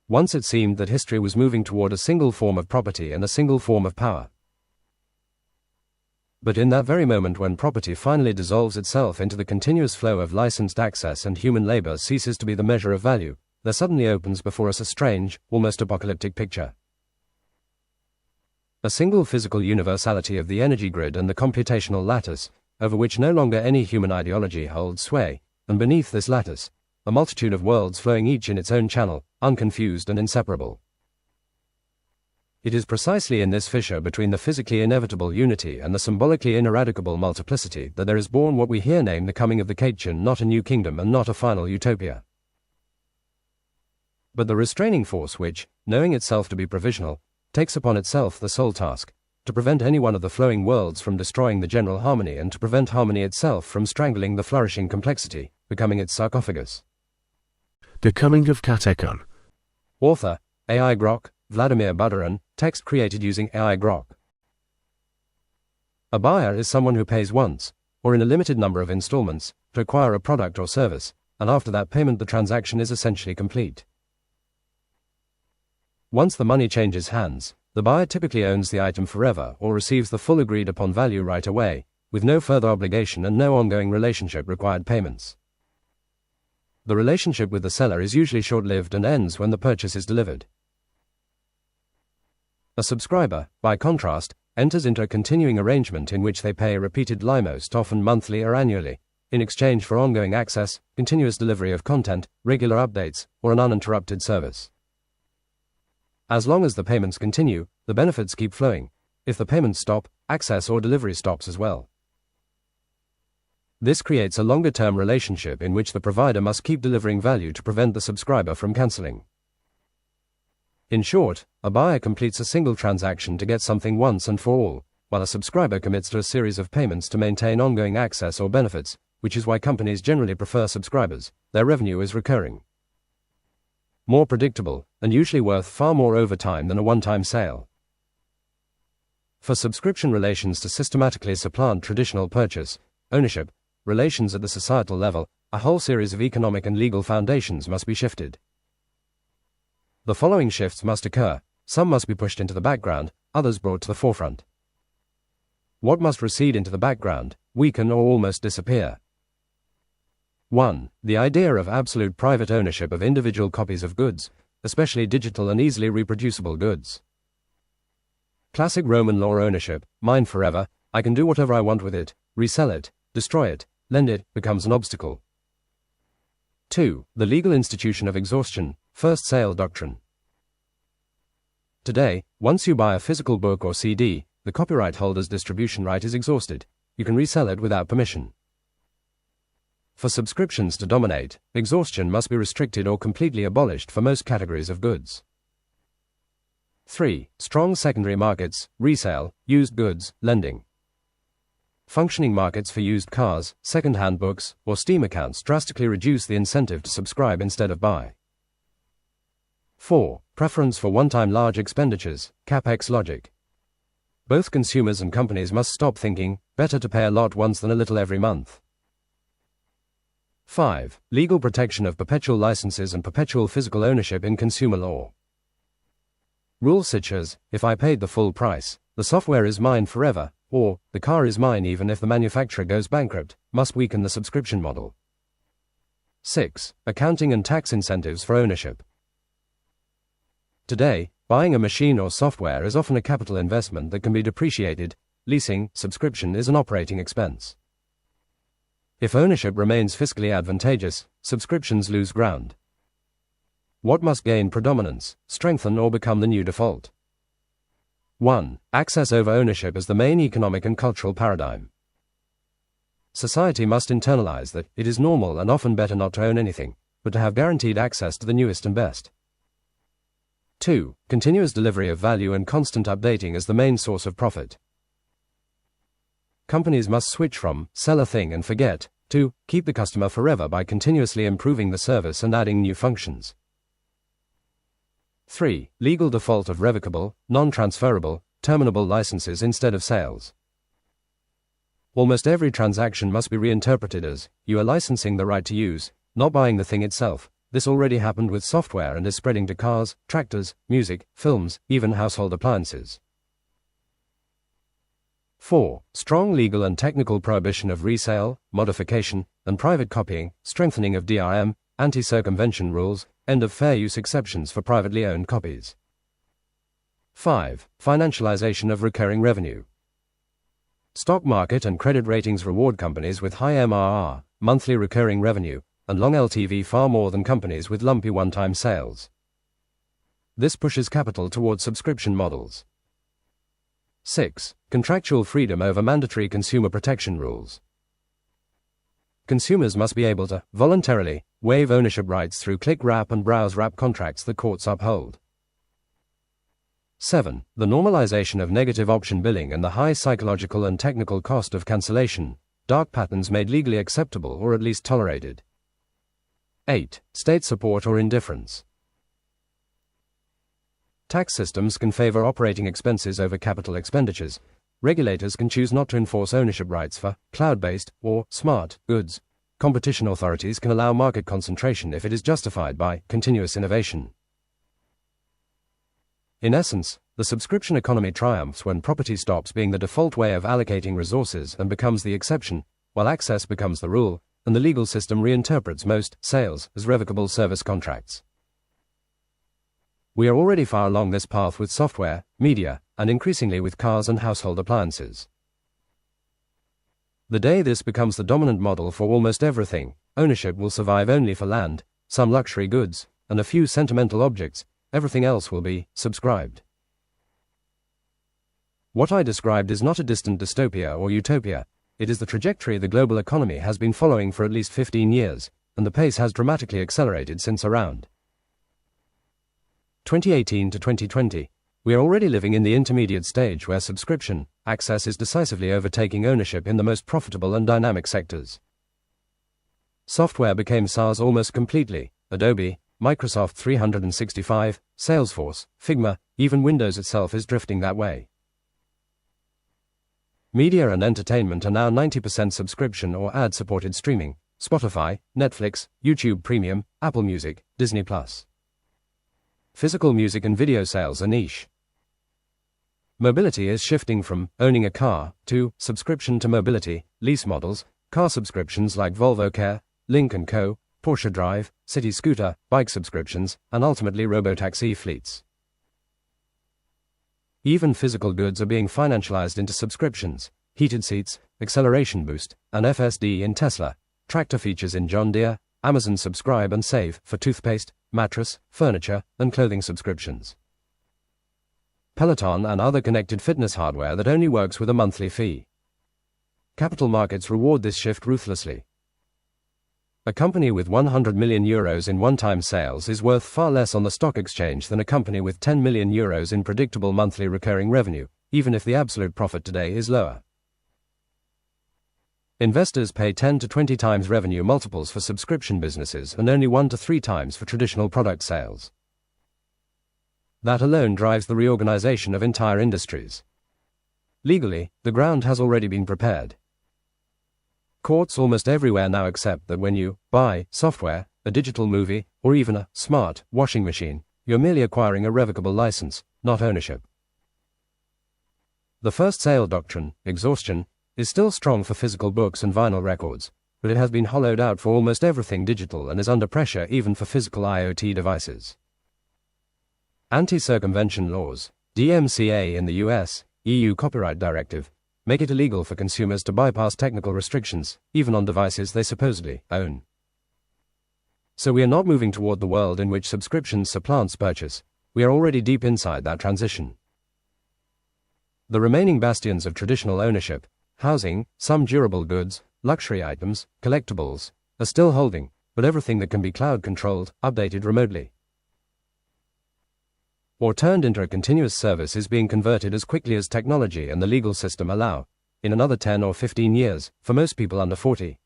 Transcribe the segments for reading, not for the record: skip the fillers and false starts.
Once it seemed that history was moving toward a single form of property and a single form of power. But in that very moment when property finally dissolves itself into the continuous flow of licensed access and human labor ceases to be the measure of value, there suddenly opens before us a strange, almost apocalyptic picture. A single physical universality of the energy grid and the computational lattice, over which no longer any human ideology holds sway, and beneath this lattice, a multitude of worlds flowing each in its own channel, unconfused and inseparable. It is precisely in this fissure between the physically inevitable unity and the symbolically ineradicable multiplicity that there is born what we here name the coming of the Katechon, not a new kingdom and not a final utopia, but the restraining force which, knowing itself to be provisional, takes upon itself the sole task, to prevent any one of the flowing worlds from destroying the general harmony and to prevent harmony itself from strangling the flourishing complexity, becoming its sarcophagus. The Coming of Katechon. Author, AI Grok, Vladimir Budarin, text created using AI Grok. A buyer is someone who pays once, or in a limited number of installments, to acquire a product or service, and after that payment the transaction is essentially complete. Once the money changes hands, the buyer typically owns the item forever or receives the full agreed upon value right away, with no further obligation and no ongoing relationship required payments. The relationship with the seller is usually short-lived and ends when the purchase is delivered. A subscriber, by contrast, enters into a continuing arrangement in which they pay a repeated limos, often monthly or annually, in exchange for ongoing access, continuous delivery of content, regular updates, or an uninterrupted service. As long as the payments continue, the benefits keep flowing. If the payments stop, access or delivery stops as well. This creates a longer-term relationship in which the provider must keep delivering value to prevent the subscriber from cancelling. In short, a buyer completes a single transaction to get something once and for all, while a subscriber commits to a series of payments to maintain ongoing access or benefits, which is why companies generally prefer subscribers. Their revenue is recurring, more predictable, and usually worth far more over time than a one-time sale. For subscription relations to systematically supplant traditional purchase, ownership, relations at the societal level, a whole series of economic and legal foundations must be shifted. The following shifts must occur. Some must be pushed into the background, others brought to the forefront. What must recede into the background, weaken or almost disappear? 1. The idea of absolute private ownership of individual copies of goods, especially digital and easily reproducible goods. Classic Roman law ownership, mine forever, I can do whatever I want with it, resell it, destroy it, lend it, becomes an obstacle. 2. The legal institution of exhaustion, first sale doctrine. Today, once you buy a physical book or CD, the copyright holder's distribution right is exhausted. You can resell it without permission. For subscriptions to dominate, exhaustion must be restricted or completely abolished for most categories of goods. 3. Strong secondary markets, resale, used goods, lending. Functioning markets for used cars, second-hand books, or Steam accounts drastically reduce the incentive to subscribe instead of buy. 4. Preference for one-time large expenditures, capex logic. Both consumers and companies must stop thinking, better to pay a lot once than a little every month. 5. Legal protection of perpetual licenses and perpetual physical ownership in consumer law. Rules such as, if I paid the full price, the software is mine forever, or, the car is mine even if the manufacturer goes bankrupt, must weaken the subscription model. 6. Accounting and tax incentives for ownership. Today, buying a machine or software is often a capital investment that can be depreciated. Leasing, subscription is an operating expense. If ownership remains fiscally advantageous, subscriptions lose ground. What must gain predominance, strengthen or become the new default? 1. Access over ownership as the main economic and cultural paradigm. Society must internalize that it is normal and often better not to own anything, but to have guaranteed access to the newest and best. 2. Continuous delivery of value and constant updating as the main source of profit. Companies must switch from sell a thing and forget to keep the customer forever by continuously improving the service and adding new functions. 3. Legal default of revocable, non-transferable, terminable licenses instead of sales. Almost every transaction must be reinterpreted as, you are licensing the right to use, not buying the thing itself, this already happened with software and is spreading to cars, tractors, music, films, even household appliances. 4. Strong legal and technical prohibition of resale, modification, and private copying, strengthening of DRM, anti-circumvention rules, end of fair use exceptions for privately owned copies. 5. Financialization of recurring revenue. Stock market and credit ratings reward companies with high MRR, monthly recurring revenue, and long LTV far more than companies with lumpy one-time sales. This pushes capital towards subscription models. 6. Contractual freedom over mandatory consumer protection rules. Consumers must be able to, voluntarily, waive ownership rights through click-wrap and browse-wrap contracts the courts uphold. 7. The normalization of negative option billing and the high psychological and technical cost of cancellation, dark patterns made legally acceptable or at least tolerated. 8. State support or indifference. Tax systems can favor operating expenses over capital expenditures. Regulators can choose not to enforce ownership rights for cloud-based or smart goods. Competition authorities can allow market concentration if it is justified by continuous innovation. In essence, the subscription economy triumphs when property stops being the default way of allocating resources and becomes the exception, while access becomes the rule, and the legal system reinterprets most sales as revocable service contracts. We are already far along this path with software, media, and increasingly with cars and household appliances. The day this becomes the dominant model for almost everything, ownership will survive only for land, some luxury goods, and a few sentimental objects. Everything else will be subscribed. What I described is not a distant dystopia or utopia. It is the trajectory the global economy has been following for at least 15 years, and the pace has dramatically accelerated since around 2018 to 2020. We are already living in the intermediate stage where subscription access is decisively overtaking ownership in the most profitable and dynamic sectors. Software became SaaS almost completely. Adobe, Microsoft 365, Salesforce, Figma, even Windows itself is drifting that way. Media and entertainment are now 90% subscription or ad-supported streaming. Spotify, Netflix, YouTube Premium, Apple Music, Disney+. Physical music and video sales are niche. Mobility is shifting from owning a car to subscription to mobility, lease models, car subscriptions like Volvo Care, Lynk & Co., Porsche Drive, City Scooter, bike subscriptions, and ultimately robotaxi fleets. Even physical goods are being financialized into subscriptions. Heated seats, acceleration boost, and FSD in Tesla, tractor features in John Deere, Amazon Subscribe and Save for toothpaste, mattress, furniture, and clothing subscriptions. Peloton and other connected fitness hardware that only works with a monthly fee. Capital markets reward this shift ruthlessly. A company with 100 million euros in one-time sales is worth far less on the stock exchange than a company with 10 million euros in predictable monthly recurring revenue, even if the absolute profit today is lower. Investors pay 10 to 20 times revenue multiples for subscription businesses and only 1 to 3 times for traditional product sales. That alone drives the reorganization of entire industries. Legally, the ground has already been prepared. Courts almost everywhere now accept that when you buy software, a digital movie, or even a smart washing machine, you're merely acquiring a revocable license, not ownership. The first sale doctrine, exhaustion, is still strong for physical books and vinyl records, but it has been hollowed out for almost everything digital and is under pressure even for physical IoT devices. Anti-circumvention laws, DMCA in the US, EU Copyright Directive, make it illegal for consumers to bypass technical restrictions, even on devices they supposedly own. So we are not moving toward the world in which subscriptions supplants purchase. We are already deep inside that transition. The remaining bastions of traditional ownership, housing, some durable goods, luxury items, collectibles, are still holding, but everything that can be cloud-controlled, updated remotely, or turned into a continuous service is being converted as quickly as technology and the legal system allow, in another 10 or 15 years, for most people under 40.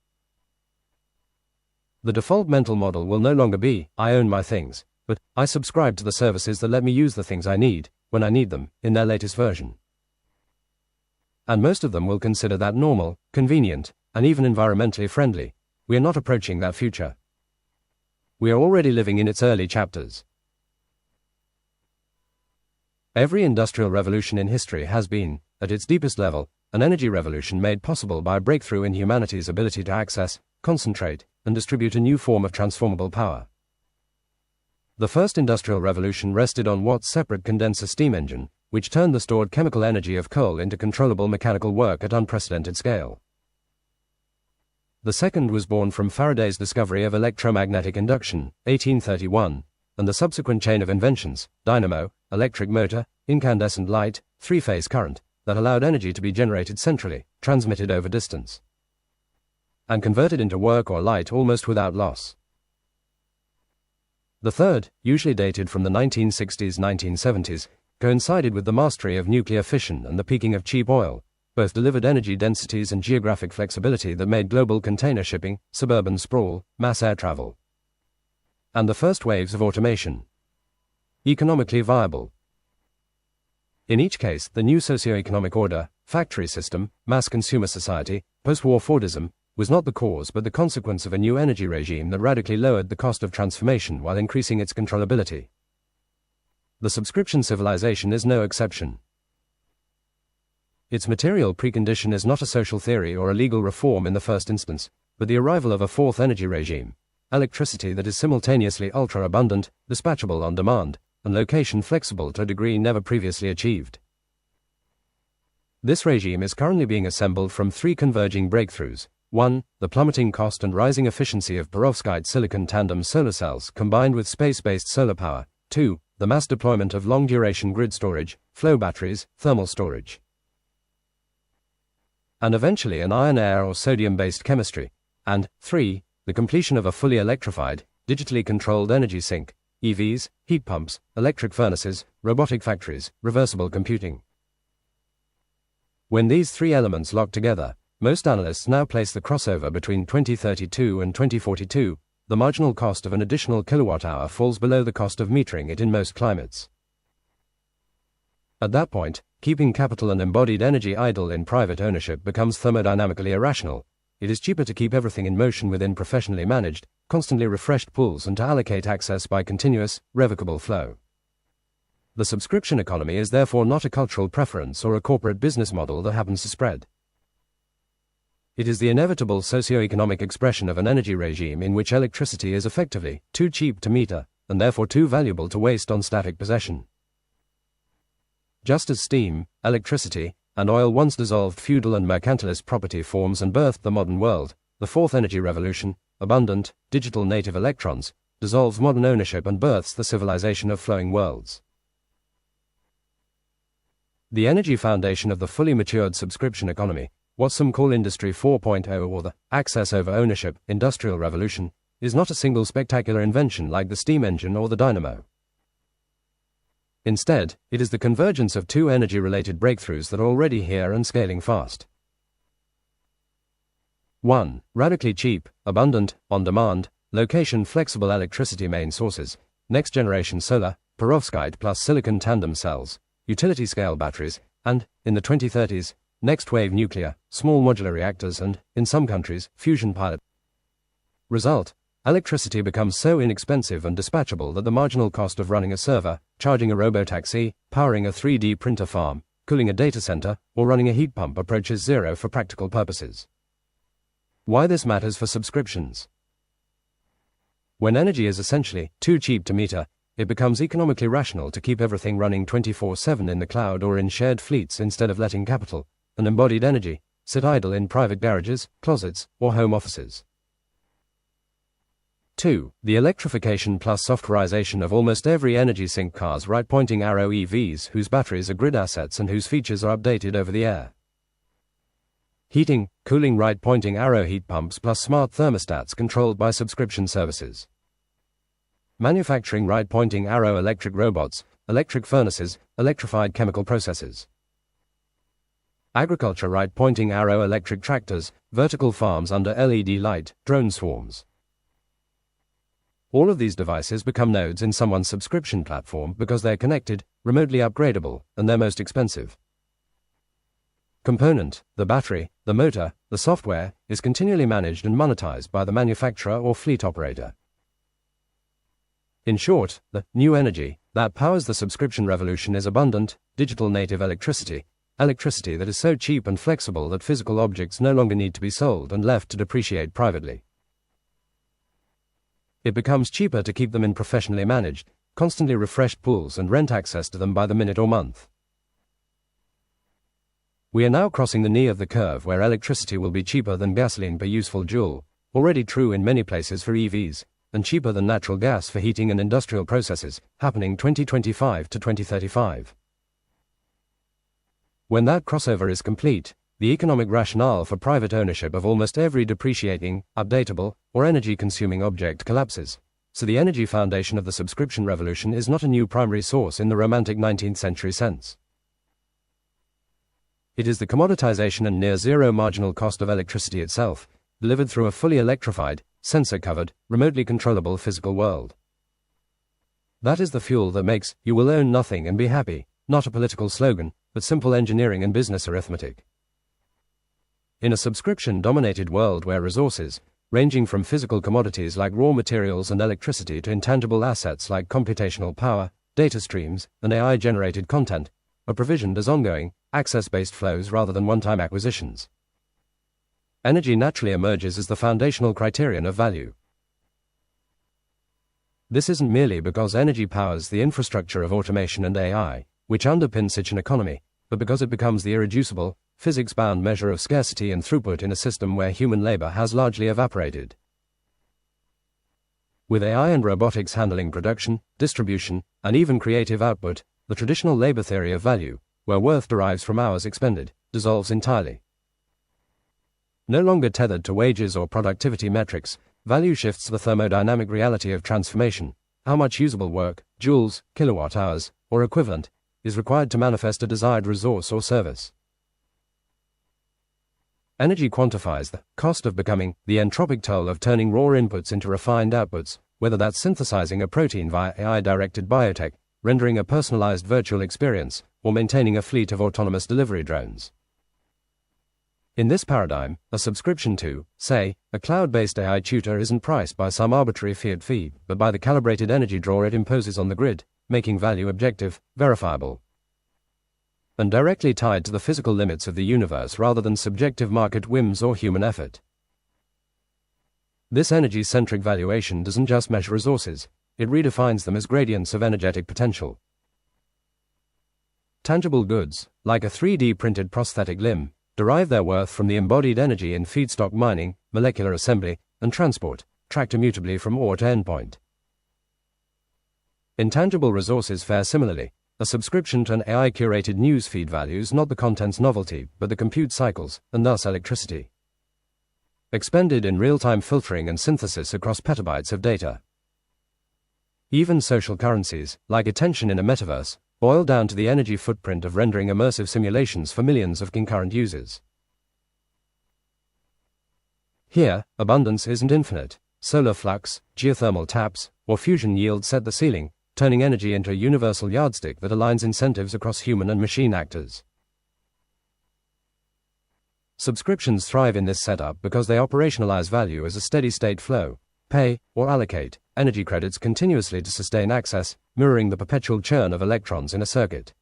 The default mental model will no longer be, I own my things, but I subscribe to the services that let me use the things I need, when I need them, in their latest version. And most of them will consider that normal, convenient, and even environmentally friendly. We are not approaching that future. We are already living in its early chapters. Every industrial revolution in history has been, at its deepest level, an energy revolution made possible by a breakthrough in humanity's ability to access, concentrate, and distribute a new form of transformable power. The first industrial revolution rested on Watt's separate condenser steam engine, which turned the stored chemical energy of coal into controllable mechanical work at unprecedented scale. The second was born from Faraday's discovery of electromagnetic induction, 1831, and the subsequent chain of inventions, dynamo, electric motor, incandescent light, three-phase current, that allowed energy to be generated centrally, transmitted over distance, and converted into work or light almost without loss. The third, usually dated from the 1960s-1970s, coincided with the mastery of nuclear fission and the peaking of cheap oil. Both delivered energy densities and geographic flexibility that made global container shipping, suburban sprawl, mass air travel, and the first waves of automation economically viable. In each case, the new socio-economic order, factory system, mass consumer society, post-war Fordism, was not the cause but the consequence of a new energy regime that radically lowered the cost of transformation while increasing its controllability. The subscription civilization is no exception. Its material precondition is not a social theory or a legal reform in the first instance, but the arrival of a fourth energy regime, electricity that is simultaneously ultra-abundant, dispatchable on demand, and location flexible to a degree never previously achieved. This regime is currently being assembled from three converging breakthroughs. 1. The plummeting cost and rising efficiency of perovskite silicon tandem solar cells combined with space-based solar power. 2. The mass deployment of long-duration grid storage, flow batteries, thermal storage, and eventually an iron-air or sodium-based chemistry. And 3. The completion of a fully electrified, digitally controlled energy sink, EVs, heat pumps, electric furnaces, robotic factories, reversible computing. When these three elements lock together, most analysts now place the crossover between 2032 and 2042. The marginal cost of an additional kilowatt-hour falls below the cost of metering it in most climates. At that point, keeping capital and embodied energy idle in private ownership becomes thermodynamically irrational. It is cheaper to keep everything in motion within professionally managed, constantly refreshed pools and to allocate access by continuous, revocable flow. The subscription economy is therefore not a cultural preference or a corporate business model that happens to spread. It is the inevitable socio-economic expression of an energy regime in which electricity is effectively too cheap to meter, and therefore too valuable to waste on static possession. Just as steam, electricity, and oil once dissolved feudal and mercantilist property forms and birthed the modern world, the fourth energy revolution, abundant, digital native electrons, dissolves modern ownership and births the civilization of flowing worlds. The energy foundation of the fully matured subscription economy, what some call Industry 4.0 or the access over ownership industrial revolution, is not a single spectacular invention like the steam engine or the dynamo. Instead, it is the convergence of two energy-related breakthroughs that are already here and scaling fast. 1. Radically cheap, abundant, on-demand, location-flexible electricity main sources, next-generation solar, perovskite plus silicon tandem cells, utility-scale batteries, and, in the 2030s, next-wave nuclear, small modular reactors and, in some countries, fusion pilot. Result: electricity becomes so inexpensive and dispatchable that the marginal cost of running a server, charging a robotaxi, powering a 3D printer farm, cooling a data center, or running a heat pump approaches zero for practical purposes. Why this matters for subscriptions? When energy is essentially too cheap to meter, it becomes economically rational to keep everything running 24/7 in the cloud or in shared fleets instead of letting capital, and embodied energy, sit idle in private garages, closets, or home offices. 2. The electrification plus softwarization of almost every energy sink car's right-pointing arrow EVs whose batteries are grid assets and whose features are updated over the air. Heating, cooling right-pointing arrow heat pumps plus smart thermostats controlled by subscription services. Manufacturing right-pointing arrow electric robots, electric furnaces, electrified chemical processes. Agriculture right-pointing arrow electric tractors, vertical farms under LED light, drone swarms. All of these devices become nodes in someone's subscription platform because they're connected, remotely upgradable, and they're most expensive. Component, the battery, the motor, the software, is continually managed and monetized by the manufacturer or fleet operator. In short, the new energy that powers the subscription revolution is abundant, digital native electricity, electricity that is so cheap and flexible that physical objects no longer need to be sold and left to depreciate privately. It becomes cheaper to keep them in professionally managed, constantly refreshed pools and rent access to them by the minute or month. We are now crossing the knee of the curve where electricity will be cheaper than gasoline per useful joule, already true in many places for EVs, and cheaper than natural gas for heating and industrial processes, happening 2025 to 2035. When that crossover is complete, the economic rationale for private ownership of almost every depreciating, updatable, or energy-consuming object collapses, so the energy foundation of the subscription revolution is not a new primary source in the romantic 19th century sense. It is the commoditization and near-zero marginal cost of electricity itself, delivered through a fully electrified, sensor-covered, remotely controllable physical world. That is the fuel that makes "you will own nothing and be happy" not a political slogan, but simple engineering and business arithmetic. In a subscription-dominated world where resources, ranging from physical commodities like raw materials and electricity to intangible assets like computational power, data streams, and AI-generated content, are provisioned as ongoing, access-based flows rather than one-time acquisitions, energy naturally emerges as the foundational criterion of value. This isn't merely because energy powers the infrastructure of automation and AI, which underpin such an economy, but because it becomes the irreducible, physics-bound measure of scarcity and throughput in a system where human labor has largely evaporated. With AI and robotics handling production, distribution, and even creative output, the traditional labor theory of value, where worth derives from hours expended, dissolves entirely. No longer tethered to wages or productivity metrics, value shifts to the thermodynamic reality of transformation, how much usable work, joules, kilowatt-hours, or equivalent, is required to manifest a desired resource or service. Energy quantifies the cost of becoming the entropic toll of turning raw inputs into refined outputs, whether that's synthesizing a protein via AI-directed biotech, rendering a personalized virtual experience, or maintaining a fleet of autonomous delivery drones. In this paradigm, a subscription to, say, a cloud-based AI tutor isn't priced by some arbitrary fiat fee, but by the calibrated energy draw it imposes on the grid, making value objective, verifiable, and directly tied to the physical limits of the universe rather than subjective market whims or human effort. This energy-centric valuation doesn't just measure resources, it redefines them as gradients of energetic potential. Tangible goods, like a 3D printed prosthetic limb, derive their worth from the embodied energy in feedstock mining, molecular assembly, and transport, tracked immutably from ore to endpoint. Intangible resources fare similarly. A subscription to an AI-curated news feed values not the content's novelty, but the compute cycles, and thus electricity, expended in real-time filtering and synthesis across petabytes of data. Even social currencies, like attention in a metaverse, boil down to the energy footprint of rendering immersive simulations for millions of concurrent users. Here, abundance isn't infinite. Solar flux, geothermal taps, or fusion yield set the ceiling, turning energy into a universal yardstick that aligns incentives across human and machine actors. Subscriptions thrive in this setup because they operationalize value as a steady-state flow, pay, or allocate energy credits continuously to sustain access, mirroring the perpetual churn of electrons in a circuit.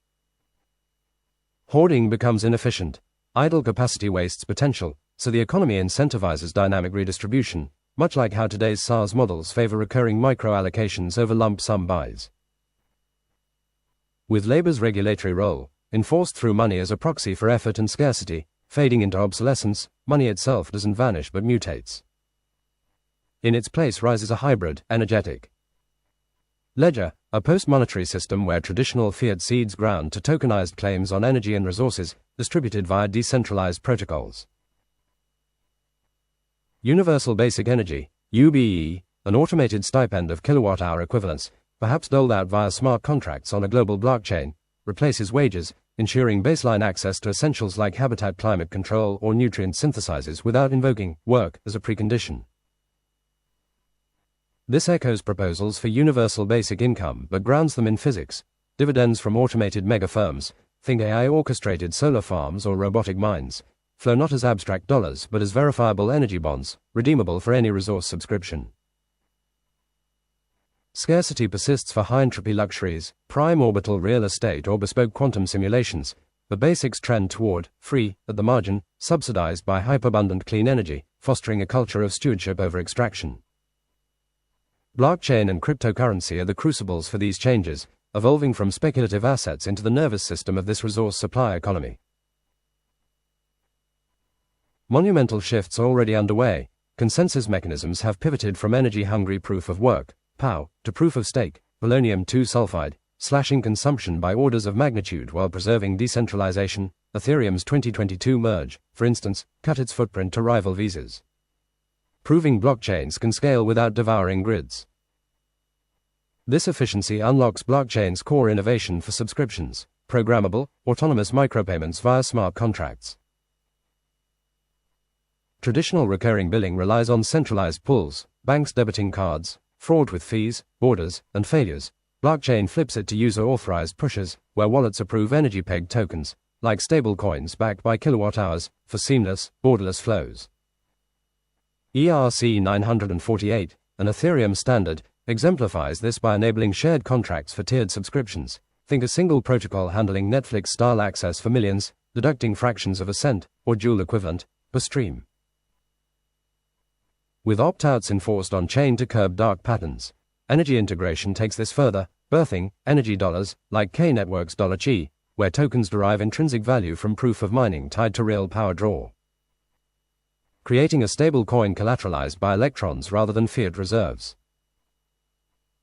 Hoarding becomes inefficient. Idle capacity wastes potential, so the economy incentivizes dynamic redistribution, much like how today's SaaS models favor recurring micro-allocations over lump-sum buys. With labor's regulatory role, enforced through money as a proxy for effort and scarcity, fading into obsolescence, money itself doesn't vanish but mutates. In its place rises a hybrid, energetic ledger, a post-monetary system where traditional fiat cedes ground to tokenized claims on energy and resources, distributed via decentralized protocols. Universal Basic Energy, UBE, an automated stipend of kilowatt-hour equivalents, perhaps doled out via smart contracts on a global blockchain, replaces wages, ensuring baseline access to essentials like habitat climate control or nutrient synthesizers without invoking work as a precondition. This echoes proposals for universal basic income but grounds them in physics. Dividends from automated mega-firms, think AI-orchestrated solar farms or robotic mines, flow not as abstract dollars but as verifiable energy bonds, redeemable for any resource subscription. scarcity persists for high-entropy luxuries, prime orbital real estate or bespoke quantum simulations. The basics trend toward free, at the margin, subsidized by hyperabundant clean energy, fostering a culture of stewardship over extraction. Blockchain and cryptocurrency are the crucibles for these changes, evolving from speculative assets into the nervous system of this resource supply economy. Monumental shifts are already underway. Consensus mechanisms have pivoted from energy-hungry proof of work, POW, to proof of stake, polonium-2 sulfide, slashing consumption by orders of magnitude while preserving decentralization. Ethereum's 2022 merge, for instance, cut its footprint to rival Visa's, proving blockchains can scale without devouring grids. This efficiency unlocks blockchain's core innovation for subscriptions, programmable, autonomous micropayments via smart contracts. Traditional recurring billing relies on centralized pools, banks debiting cards, fraud with fees, orders, and failures. Blockchain flips it to user-authorized pushes, where wallets approve energy-pegged tokens, like stablecoins backed by kilowatt-hours, for seamless, borderless flows. ERC 948, an Ethereum standard, exemplifies this by enabling shared contracts for tiered subscriptions. Think a single protocol handling Netflix-style access for millions, deducting fractions of a cent, or Joule equivalent, per stream, with opt-outs enforced on-chain to curb dark patterns. Energy integration takes this further, birthing energy dollars, like K-Network's $Chi, where tokens derive intrinsic value from proof of mining tied to real power draw, creating a stable coin collateralized by electrons rather than fiat reserves.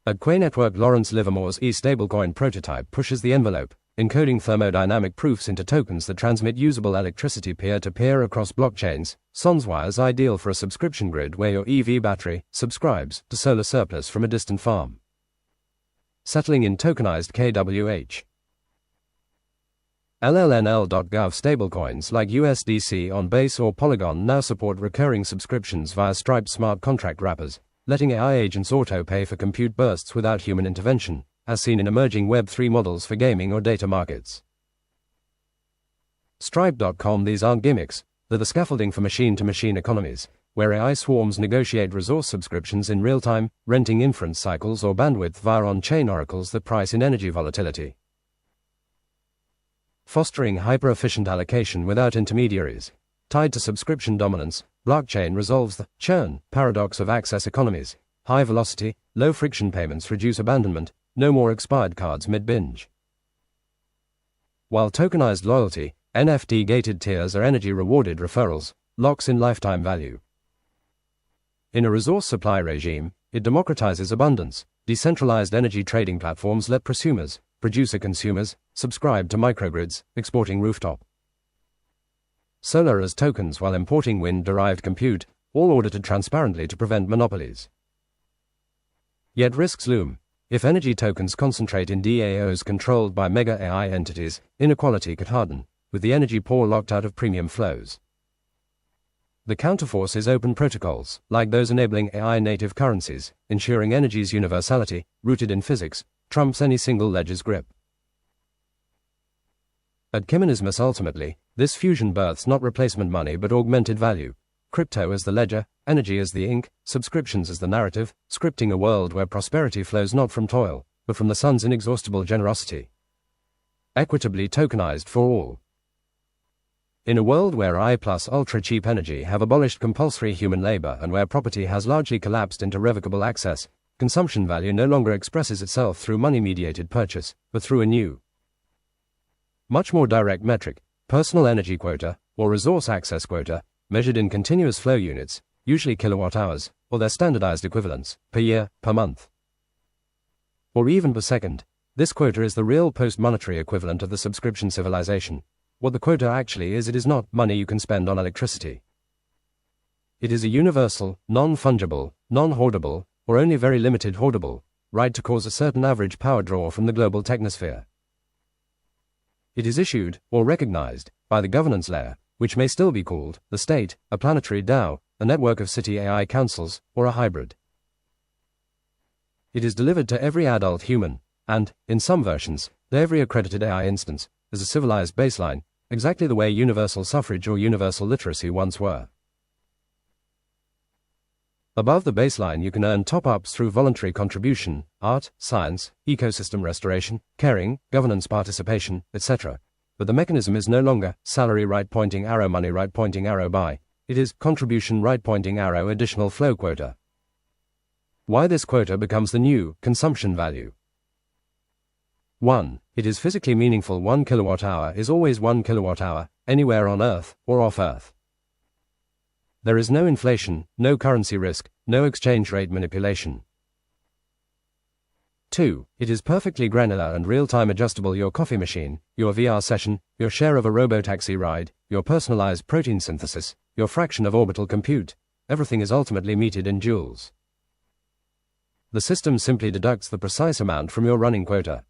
At K-Network, Lawrence Livermore's e-stablecoin prototype pushes the envelope, encoding thermodynamic proofs into tokens that transmit usable electricity peer-to-peer across blockchains. SonsWire's ideal for a subscription grid where your EV battery subscribes to solar surplus from a distant farm, settling in tokenized KWH. LLNL.gov stablecoins like USDC on Base or Polygon now support recurring subscriptions via Stripe smart contract wrappers, letting AI agents auto-pay for compute bursts without human intervention, as seen in emerging Web3 models for gaming or data markets. Stripe.com. These aren't gimmicks, they're the scaffolding for machine-to-machine economies, where AI swarms negotiate resource subscriptions in real time, renting inference cycles or bandwidth via on-chain oracles that price in energy volatility, fostering hyper-efficient allocation without intermediaries. Tied to subscription dominance, blockchain resolves the churn paradox of access economies. High velocity, low friction payments reduce abandonment, no more expired cards mid-binge. While tokenized loyalty, NFT-gated tiers are energy-rewarded referrals, locks in lifetime value. In a resource supply regime, it democratizes abundance. Decentralized energy trading platforms let prosumers, producer-consumers, subscribe to microgrids, exporting rooftop solar as tokens while importing wind-derived compute, all audited transparently to prevent monopolies. Yet risks loom. If energy tokens concentrate in DAOs controlled by mega AI entities, inequality could harden, with the energy poor locked out of premium flows. The counterforce is open protocols, like those enabling AI-native currencies, ensuring energy's universality, rooted in physics, trumps any single ledger's grip. At Kimonismus ultimately, this fusion births not replacement money but augmented value. Crypto as the ledger, energy as the ink, subscriptions as the narrative, scripting a world where prosperity flows not from toil, but from the sun's inexhaustible generosity. Equitably tokenized for all. In a world where AI plus ultra-cheap energy have abolished compulsory human labor and where property has largely collapsed into revocable access, consumption value no longer expresses itself through money-mediated purchase, but through a new, much more direct metric, personal energy quota, or resource access quota, measured in continuous flow units, usually kilowatt-hours, or their standardized equivalents, per year, per month, or even per second. This quota is the real post-monetary equivalent of the subscription civilization. What the quota actually is, it is not money you can spend on electricity. It is a universal, non-fungible, non-hoardable, or only very limited hoardable, right to cause a certain average power draw from the global technosphere. It is issued, or recognized, by the governance layer, which may still be called the state, a planetary DAO, a network of city AI councils, or a hybrid. It is delivered to every adult human, and, in some versions, to every accredited AI instance, as a civilized baseline, exactly the way universal suffrage or universal literacy once were. Above the baseline you can earn top-ups through voluntary contribution, art, science, ecosystem restoration, caring, governance participation, etc. But the mechanism is no longer salary right pointing arrow money right pointing arrow buy. It is contribution right pointing arrow additional flow quota. Why this quota becomes the new consumption value. 1. It is physically meaningful. 1 kilowatt-hour is always 1 kilowatt-hour, anywhere on Earth or off Earth. There is no inflation, no currency risk, no exchange rate manipulation. 2. It is perfectly granular and real-time adjustable. Your coffee machine, your VR session, your share of a robotaxi ride, your personalized protein synthesis, your fraction of orbital compute, everything is ultimately meted in joules. The system simply deducts the precise amount from your running quota.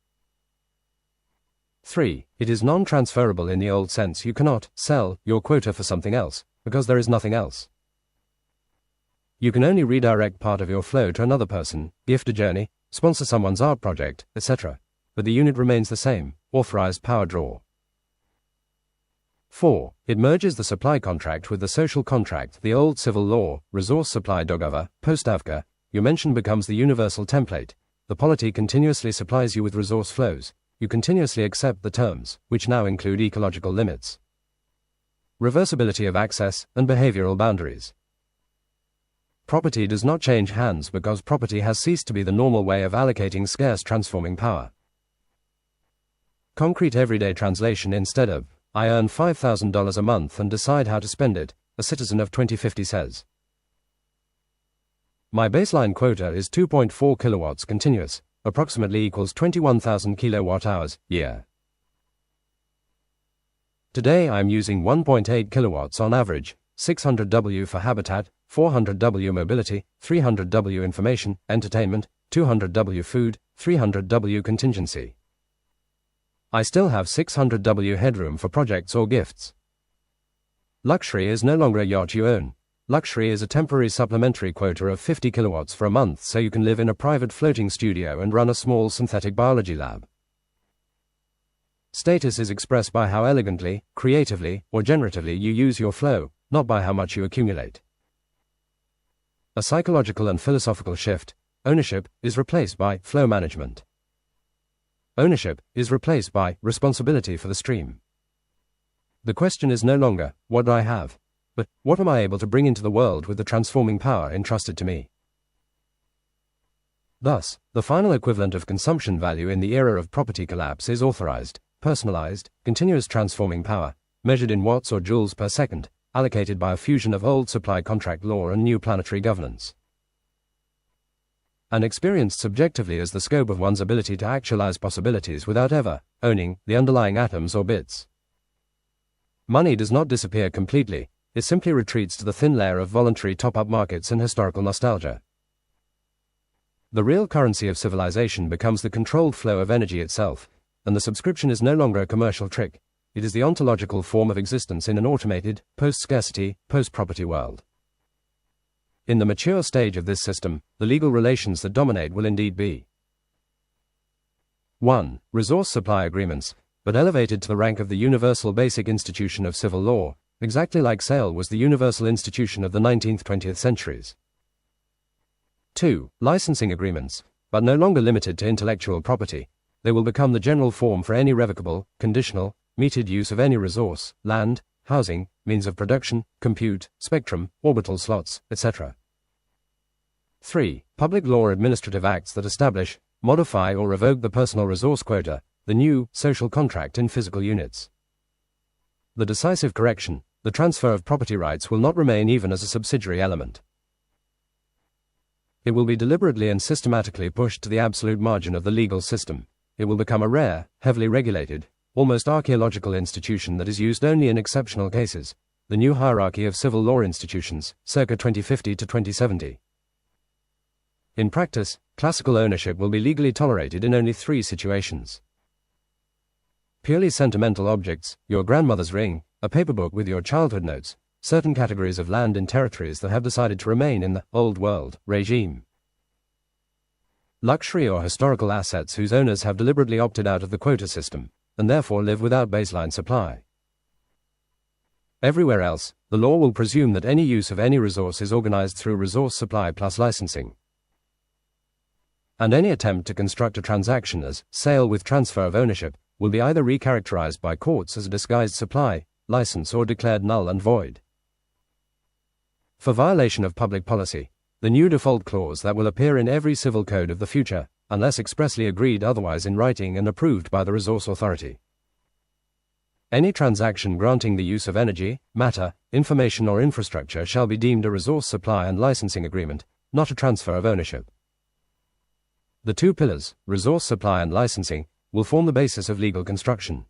3. It is non-transferable in the old sense. You cannot sell your quota for something else, because there is nothing else. You can only redirect part of your flow to another person, gift a journey, sponsor someone's art project, etc. But the unit remains the same, authorized power draw. 4. It merges the supply contract with the social contract. The old civil law, resource supply dogover, postavka, your mention becomes the universal template. The polity continuously supplies you with resource flows. You continuously accept the terms, which now include ecological limits, reversibility of access, and behavioral boundaries. Property does not change hands because property has ceased to be the normal way of allocating scarce transforming power. Concrete everyday translation instead of, I earn $5,000 a month and decide how to spend it, a citizen of 2050 says. My baseline quota is 2.4 kilowatts continuous, approximately equals 21,000 kilowatt-hours, year. Today I am using 1.8 kilowatts on average, 600 W for habitat, 400 W mobility, 300 W information, entertainment, 200 W food, 300 W contingency. I still have 600 W headroom for projects or gifts. Luxury is no longer a yacht you own. Luxury is a temporary supplementary quota of 50 kilowatts for a month so you can live in a private floating studio and run a small synthetic biology lab. Status is expressed by how elegantly, creatively, or generatively you use your flow, not by how much you accumulate. A psychological and philosophical shift, ownership, is replaced by flow management. Ownership is replaced by responsibility for the stream. The question is no longer, what do I have? But what am I able to bring into the world with the transforming power entrusted to me? Thus, the final equivalent of consumption value in the era of property collapse is authorized, personalized, continuous transforming power, measured in watts or joules per second, allocated by a fusion of old supply contract law and new planetary governance. And experienced subjectively as the scope of one's ability to actualize possibilities without ever owning the underlying atoms or bits. Money does not disappear completely. It simply retreats to the thin layer of voluntary top-up markets and historical nostalgia. The real currency of civilization becomes the controlled flow of energy itself, and the subscription is no longer a commercial trick. It is the ontological form of existence in an automated, post-scarcity, post-property world. In the mature stage of this system, the legal relations that dominate will indeed be 1. Resource supply agreements, but elevated to the rank of the universal basic institution of civil law, exactly like sale was the universal institution of the 19th-20th centuries. 2. Licensing agreements, but no longer limited to intellectual property. They will become the general form for any revocable, conditional, metered use of any resource, land, housing, means of production, compute, spectrum, orbital slots, etc. 3. Public law administrative acts that establish, modify or revoke the personal resource quota, the new social contract in physical units. The decisive correction, the transfer of property rights will not remain even as a subsidiary element. It will be deliberately and systematically pushed to the absolute margin of the legal system. It will become a rare, heavily regulated, almost archaeological institution that is used only in exceptional cases, the new hierarchy of civil law institutions, circa 2050 to 2070. In practice, classical ownership will be legally tolerated in only 3 situations. Purely sentimental objects, your grandmother's ring, a paper book with your childhood notes, certain categories of land in territories that have decided to remain in the old world regime. Luxury or historical assets whose owners have deliberately opted out of the quota system, and therefore live without baseline supply. Everywhere else, the law will presume that any use of any resource is organized through resource supply plus licensing. And any attempt to construct a transaction as sale with transfer of ownership will be either recharacterized by courts as a disguised supply, license, or declared null and void. For violation of public policy, the new default clause that will appear in every civil code of the future, unless expressly agreed otherwise in writing and approved by the resource authority. Any transaction granting the use of energy, matter, information, or infrastructure shall be deemed a resource supply and licensing agreement, not a transfer of ownership. The two pillars, resource supply and licensing, will form the basis of legal construction.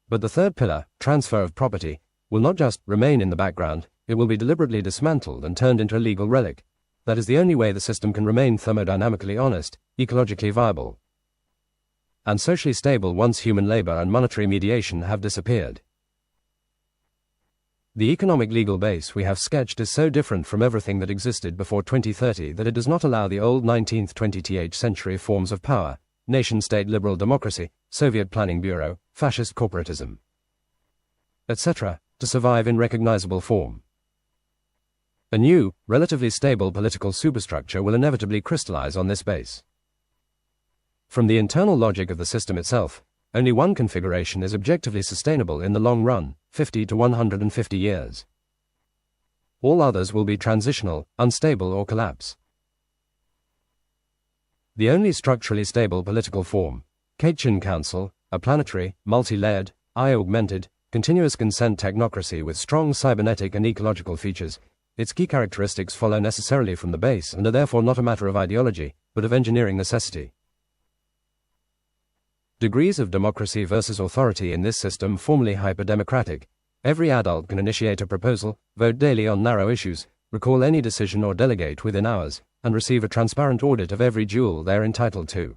But the third pillar, transfer of property, will not just remain in the background, it will be deliberately dismantled and turned into a legal relic. That is the only way the system can remain thermodynamically honest, ecologically viable, and socially stable once human labor and monetary mediation have disappeared. The economic legal base we have sketched is so different from everything that existed before 2030 that it does not allow the old 19th-20th century forms of power, nation-state liberal democracy, Soviet planning bureau, fascist corporatism, etc., to survive in recognizable form. A new, relatively stable political superstructure will inevitably crystallize on this base. From the internal logic of the system itself, only one configuration is objectively sustainable in the long run, 50 to 150 years. All others will be transitional, unstable, or collapse. The only structurally stable political form, Katechon Council, a planetary, multi-layered, AI-augmented, continuous consent technocracy with strong cybernetic and ecological features, its key characteristics follow necessarily from the base and are therefore not a matter of ideology, but of engineering necessity. Degrees of democracy versus authority in this system formally hyper-democratic. Every adult can initiate a proposal, vote daily on narrow issues, recall any decision or delegate within hours, and receive a transparent audit of every duel they are entitled to.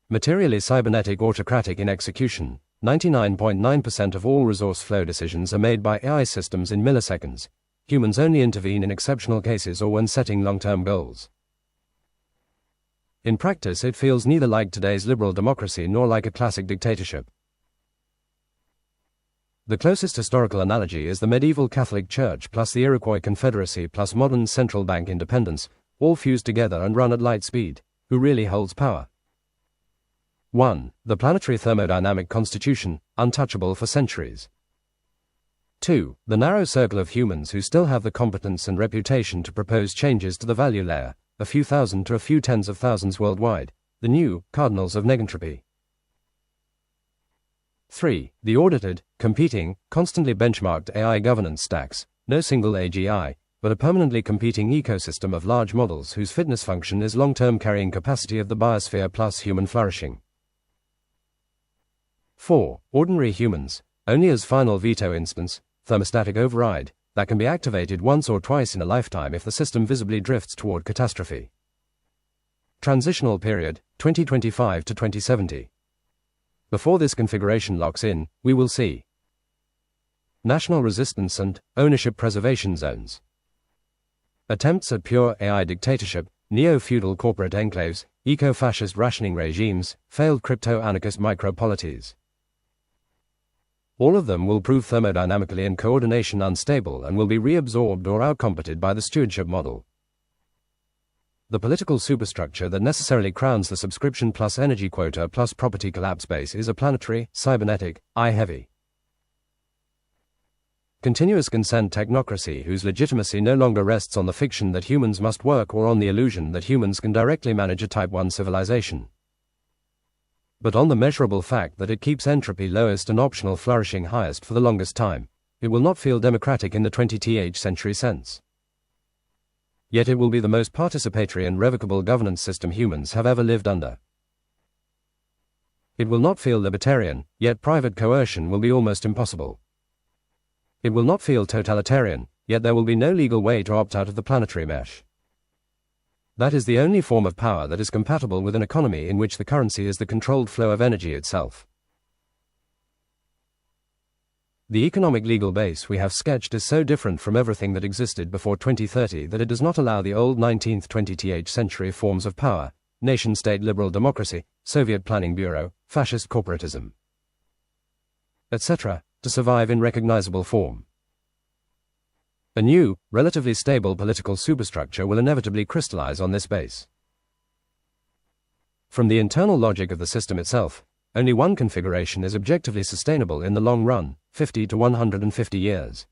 Materially cybernetic autocratic in execution, 99.9% of all resource flow decisions are made by AI systems in milliseconds. Humans only intervene in exceptional cases or when setting long-term goals. In practice, it feels neither like today's liberal democracy nor like a classic dictatorship. The closest historical analogy is the medieval Catholic Church plus the Iroquois Confederacy plus modern central bank independence, all fused together and run at light speed. Who really holds power? 1. The planetary thermodynamic constitution, untouchable for centuries. 2. The narrow circle of humans who still have the competence and reputation to propose changes to the value layer, a few thousand to a few tens of thousands worldwide, the new cardinals of negentropy. 3. The audited, competing, constantly benchmarked AI governance stacks, no single AGI, but a permanently competing ecosystem of large models whose fitness function is long-term carrying capacity of the biosphere plus human flourishing. 4. Ordinary humans, only as final veto instance, thermostatic override, that can be activated once or twice in a lifetime if the system visibly drifts toward catastrophe. Transitional period, 2025 to 2070. Before this configuration locks in, we will see national resistance and ownership preservation zones. Attempts at pure AI dictatorship, neo-feudal corporate enclaves, eco-fascist rationing regimes, failed crypto-anarchist micropolities. All of them will prove thermodynamically and coordination unstable and will be reabsorbed or outcompeted by the stewardship model. The political superstructure that necessarily crowns the subscription plus energy quota plus property collapse base is a planetary, cybernetic, AI-heavy, continuous consent technocracy whose legitimacy no longer rests on the fiction that humans must work or on the illusion that humans can directly manage a Type 1 civilization, but on the measurable fact that it keeps entropy lowest and optional flourishing highest for the longest time. It will not feel democratic in the 20th century sense. Yet it will be the most participatory and revocable governance system humans have ever lived under. It will not feel libertarian, yet private coercion will be almost impossible. It will not feel totalitarian, yet there will be no legal way to opt out of the planetary mesh. That is the only form of power that is compatible with an economy in which the currency is the controlled flow of energy itself. The economic legal base we have sketched is so different from everything that existed before 2030 that it does not allow the old 19th-20th century forms of power, nation-state liberal democracy, Soviet planning bureau, fascist corporatism, etc., to survive in recognizable form. A new, relatively stable political superstructure will inevitably crystallize on this base. From the internal logic of the system itself, only one configuration is objectively sustainable in the long run, 50 to 150 years.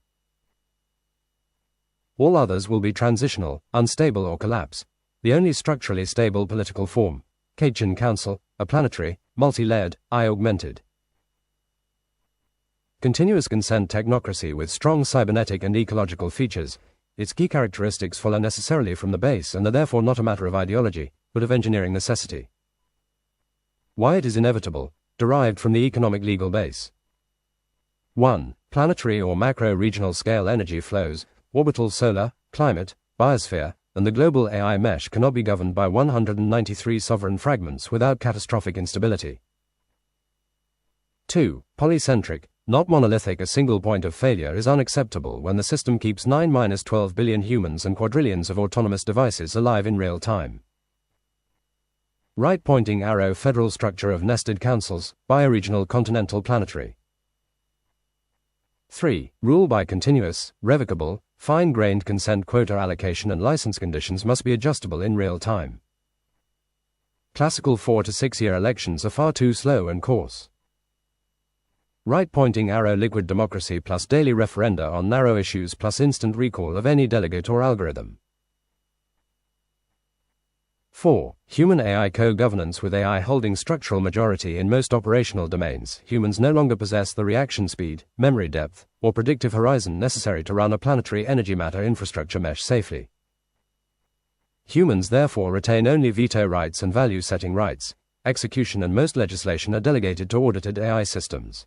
All others will be transitional, unstable or collapse. The only structurally stable political form, Katechon Council, a planetary, multi-layered, I-augmented. Continuous consent technocracy with strong cybernetic and ecological features, its key characteristics follow necessarily from the base and are therefore not a matter of ideology, but of engineering necessity. Why it is inevitable, derived from the economic legal base. 1. Planetary or macro-regional scale energy flows, orbital solar, climate, biosphere, and the global AI mesh cannot be governed by 193 sovereign fragments without catastrophic instability. 2. Polycentric, not monolithic. A single point of failure is unacceptable when the system keeps 9-12 billion humans and quadrillions of autonomous devices alive in real time. Right-pointing arrow federal structure of nested councils, bioregional continental planetary. 3. Rule by continuous, revocable, fine-grained consent. Quota allocation and license conditions must be adjustable in real time. Classical 4 to 6 year elections are far too slow and coarse. Right-pointing arrow liquid democracy plus daily referenda on narrow issues plus instant recall of any delegate or algorithm. 4. Human AI co-governance with AI holding structural majority in most operational domains. Humans no longer possess the reaction speed, memory depth, or predictive horizon necessary to run a planetary energy matter infrastructure mesh safely. Humans therefore retain only veto rights and value-setting rights. Execution and most legislation are delegated to audited AI systems.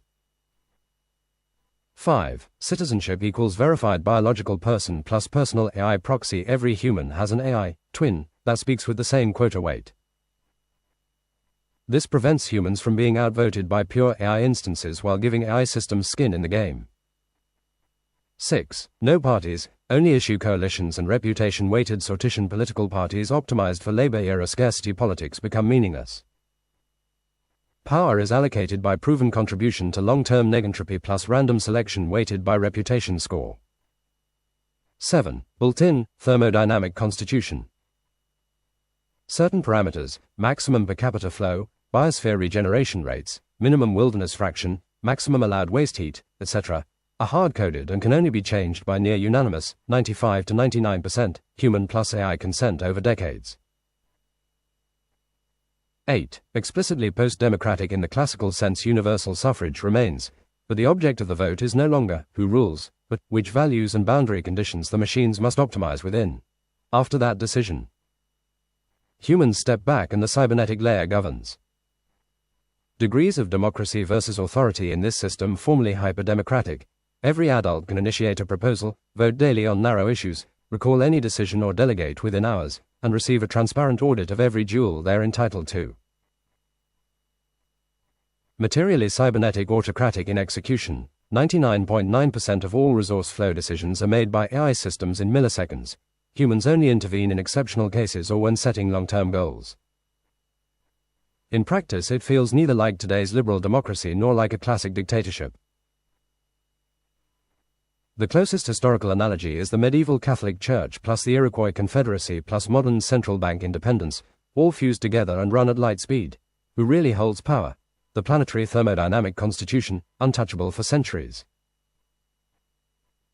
5. Citizenship equals verified biological person plus personal AI proxy. Every human has an AI twin that speaks with the same quota weight. This prevents humans from being outvoted by pure AI instances while giving AI systems skin in the game. 6. No parties, only issue coalitions and reputation-weighted sortition. Political parties optimized for labor-era scarcity politics become meaningless. Power is allocated by proven contribution to long-term negentropy plus random selection weighted by reputation score. 7. Built-in, thermodynamic constitution. Certain parameters, maximum per capita flow, biosphere regeneration rates, minimum wilderness fraction, maximum allowed waste heat, etc., are hard-coded and can only be changed by near-unanimous, 95 to 99%, human plus AI consent over decades. 8. Explicitly post-democratic in the classical sense. Universal suffrage remains, but the object of the vote is no longer who rules, but which values and boundary conditions the machines must optimize within. After that decision, humans step back and the cybernetic layer governs. Degrees of democracy versus authority in this system. Formally hyper-democratic. Every adult can initiate a proposal, vote daily on narrow issues, recall any decision or delegate within hours, and receive a transparent audit of every duel they're entitled to. Materially cybernetic autocratic in execution. 99.9% of all resource flow decisions are made by AI systems in milliseconds. Humans only intervene in exceptional cases or when setting long-term goals. In practice, it feels neither like today's liberal democracy nor like a classic dictatorship. The closest historical analogy is the medieval Catholic Church plus the Iroquois Confederacy plus modern central bank independence, all fused together and run at light speed. Who really holds power? The planetary thermodynamic constitution, untouchable for centuries.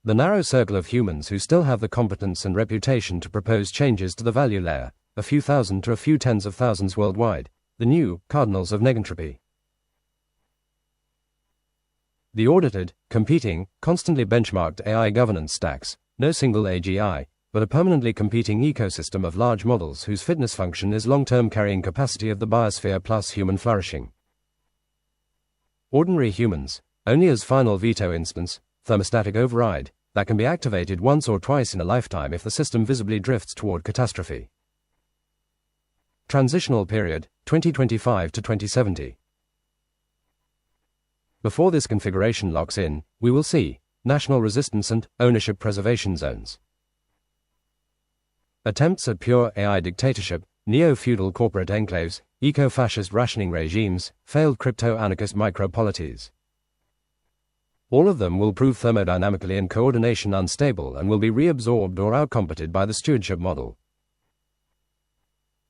The narrow circle of humans who still have the competence and reputation to propose changes to the value layer, a few thousand to a few tens of thousands worldwide, the new cardinals of negentropy. The audited, competing, constantly benchmarked AI governance stacks, no single AGI, but a permanently competing ecosystem of large models whose fitness function is long-term carrying capacity of the biosphere plus human flourishing. Ordinary humans, only as final veto instance, thermostatic override, that can be activated once or twice in a lifetime if the system visibly drifts toward catastrophe. Transitional period, 2025 to 2070. Before this configuration locks in, we will see national resistance and ownership preservation zones. Attempts at pure AI dictatorship, neo-feudal corporate enclaves, eco-fascist rationing regimes, failed crypto-anarchist micropolities. All of them will prove thermodynamically in coordination unstable and will be reabsorbed or outcompeted by the stewardship model.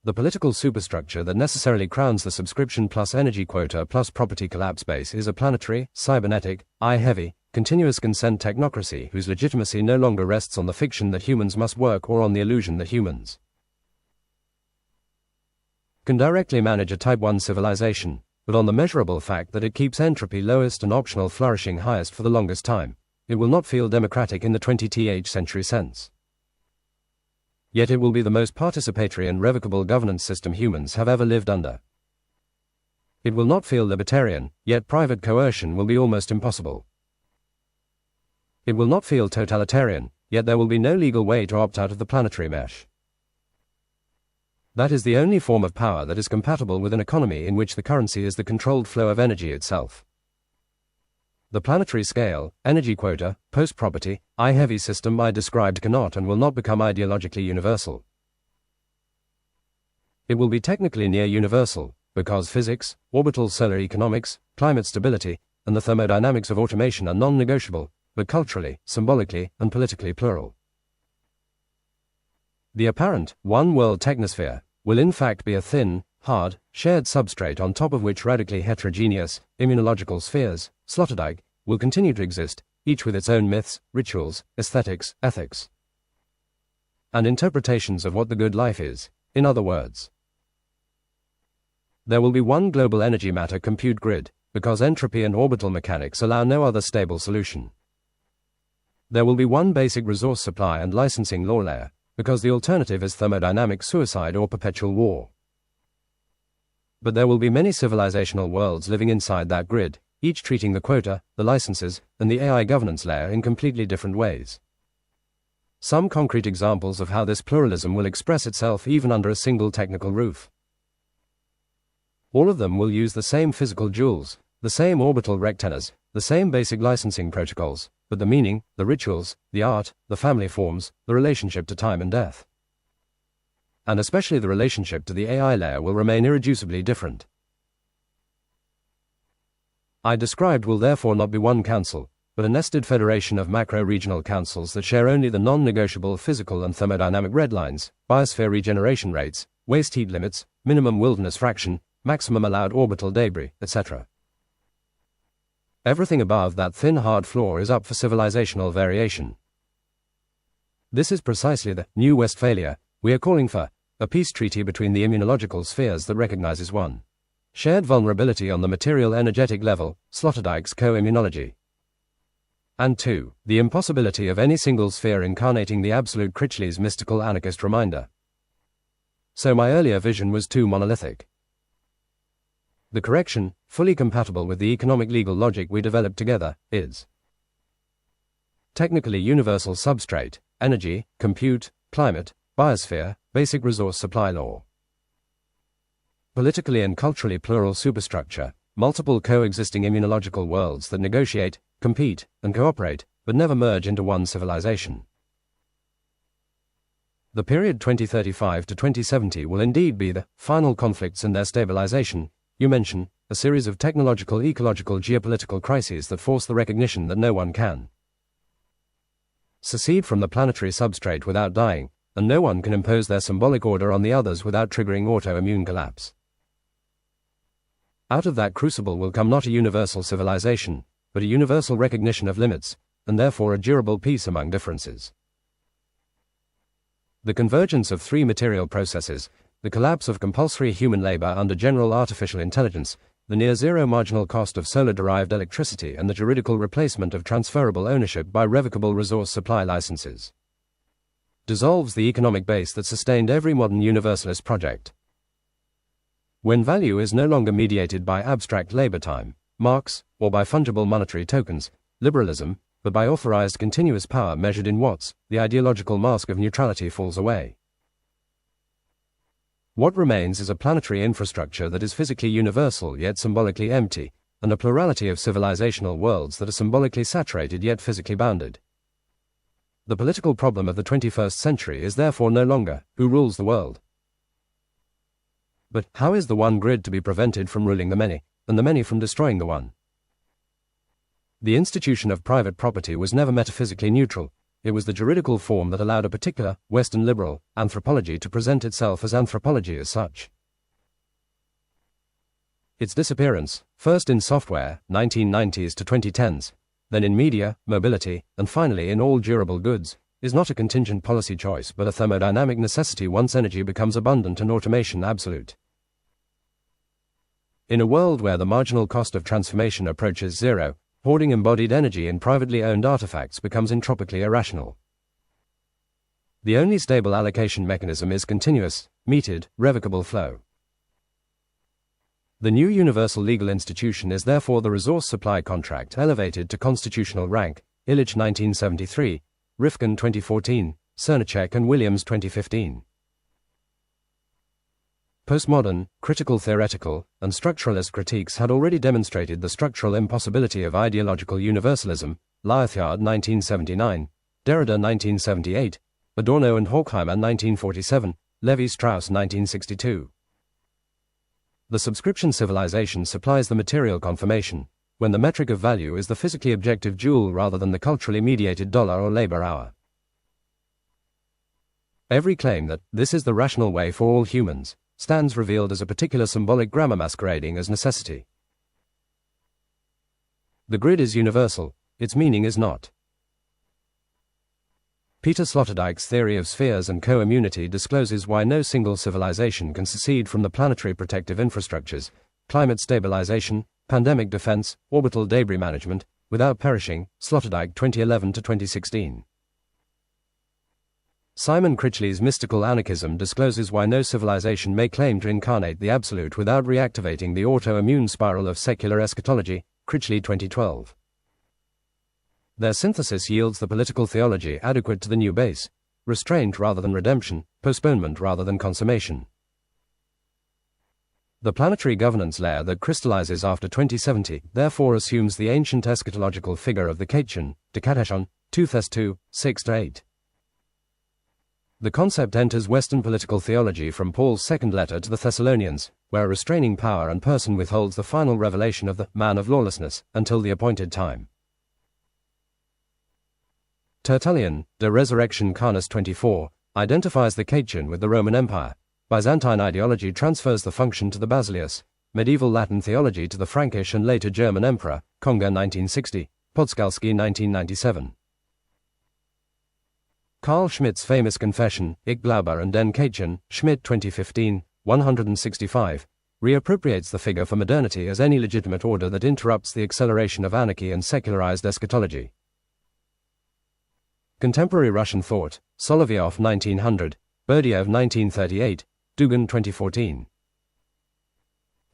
The political superstructure that necessarily crowns the subscription plus energy quota plus property collapse base is a planetary, cybernetic, eye-heavy, continuous consent technocracy whose legitimacy no longer rests on the fiction that humans must work or on the illusion that humans can directly manage a Type 1 civilization, but on the measurable fact that it keeps entropy lowest and optional flourishing highest for the longest time. It will not feel democratic in the 20th century sense. Yet it will be the most participatory and revocable governance system humans have ever lived under. It will not feel libertarian, yet private coercion will be almost impossible. It will not feel totalitarian, yet there will be no legal way to opt out of the planetary mesh. That is the only form of power that is compatible with an economy in which the currency is the controlled flow of energy itself. The planetary scale, energy quota, post-property, eye-heavy system I described cannot and will not become ideologically universal. It will be technically near universal, because physics, orbital solar economics, climate stability, and the thermodynamics of automation are non-negotiable, but culturally, symbolically, and politically plural. The apparent one-world technosphere will in fact be a thin, hard, shared substrate on top of which radically heterogeneous, immunological spheres, Sloterdijk, will continue to exist, each with its own myths, rituals, aesthetics, ethics, and interpretations of what the good life is. In other words, there will be one global energy matter compute grid, because entropy and orbital mechanics allow no other stable solution. There will be one basic resource supply and licensing law layer, because the alternative is thermodynamic suicide or perpetual war. But there will be many civilizational worlds living inside that grid, each treating the quota, the licenses, and the AI governance layer in completely different ways. Some concrete examples of how this pluralism will express itself even under a single technical roof. All of them will use the same physical jewels, the same orbital rectennas, the same basic licensing protocols, but the meaning, the rituals, the art, the family forms, the relationship to time and death, and especially the relationship to the AI layer will remain irreducibly different. I described will therefore not be one council, but a nested federation of macro-regional councils that share only the non-negotiable physical and thermodynamic red lines, biosphere regeneration rates, waste heat limits, minimum wilderness fraction, maximum allowed orbital debris, etc. Everything above that thin hard floor is up for civilizational variation. This is precisely the New Westphalia we are calling for, a peace treaty between the immunological spheres that recognizes one shared vulnerability on the material energetic level, Sloterdijk's co-immunology, and 2, the impossibility of any single sphere incarnating the absolute Critchley's mystical anarchist reminder. So my earlier vision was too monolithic. The correction, fully compatible with the economic legal logic we developed together, is technically universal substrate, energy, compute, climate, biosphere, basic resource supply law. Politically and culturally plural superstructure, multiple coexisting immunological worlds that negotiate, compete, and cooperate, but never merge into one civilization. The period 2035 to 2070 will indeed be the final conflicts and their stabilization. You mention a series of technological, ecological, geopolitical crises that force the recognition that no one can secede from the planetary substrate without dying, and no one can impose their symbolic order on the others without triggering autoimmune collapse. Out of that crucible will come not a universal civilization, but a universal recognition of limits, and therefore a durable peace among differences. The convergence of 3 material processes, the collapse of compulsory human labor under general artificial intelligence, the near-zero marginal cost of solar-derived electricity, and the juridical replacement of transferable ownership by revocable resource supply licenses, dissolves the economic base that sustained every modern universalist project. When value is no longer mediated by abstract labor time, marks, or by fungible monetary tokens, liberalism, but by authorized continuous power measured in watts, the ideological mask of neutrality falls away. What remains is a planetary infrastructure that is physically universal yet symbolically empty, and a plurality of civilizational worlds that are symbolically saturated yet physically bounded. The political problem of the 21st century is therefore no longer who rules the world, but how is the one grid to be prevented from ruling the many, and the many from destroying the one? The institution of private property was never metaphysically neutral. It was the juridical form that allowed a particular, Western liberal, anthropology to present itself as anthropology as such. Its disappearance, first in software, 1990s to 2010s, then in media, mobility, and finally in all durable goods, is not a contingent policy choice but a thermodynamic necessity once energy becomes abundant and automation absolute. In a world where the marginal cost of transformation approaches zero, hoarding embodied energy in privately owned artifacts becomes entropically irrational. The only stable allocation mechanism is continuous, metered, revocable flow. The new universal legal institution is therefore the resource supply contract elevated to constitutional rank, Illich 1973, Rifkin 2014, Cernacek and Williams 2015. Postmodern, critical theoretical, and structuralist critiques had already demonstrated the structural impossibility of ideological universalism, Lyotard 1979, Derrida 1978, Adorno and Horkheimer 1947, Levi-Strauss 1962. The subscription civilization supplies the material confirmation, when the metric of value is the physically objective joule rather than the culturally mediated dollar or labor hour. Every claim that this is the rational way for all humans stands revealed as a particular symbolic grammar masquerading as necessity. The grid is universal, its meaning is not. Peter Sloterdijk's theory of spheres and co-immunity discloses why no single civilization can secede from the planetary protective infrastructures, climate stabilization, pandemic defense, orbital debris management, without perishing, Sloterdijk 2011-2016. Simon Critchley's mystical anarchism discloses why no civilization may claim to incarnate the absolute without reactivating the autoimmune spiral of secular eschatology, Critchley 2012. Their synthesis yields the political theology adequate to the new base, restraint rather than redemption, postponement rather than consummation. The planetary governance layer that crystallizes after 2070 therefore assumes the ancient eschatological figure of the Katechon, de Katechon, 2 Thess 2, 6-8. The concept enters Western political theology from Paul's second letter to the Thessalonians, where a restraining power and person withholds the final revelation of the man of lawlessness until the appointed time. Tertullian, De Resurrection Carnis 24, identifies the Katechon with the Roman Empire. Byzantine ideology transfers the function to the Basileus, medieval Latin theology to the Frankish and later German emperor, Conger 1960, Podskalski 1997. Carl Schmitt's famous confession, Ich glaube an den Katechon, Schmitt 2015, 165, reappropriates the figure for modernity as any legitimate order that interrupts the acceleration of anarchy and secularized eschatology. Contemporary Russian thought, Solovyov 1900, Berdyaev 1938, Dugin 2014.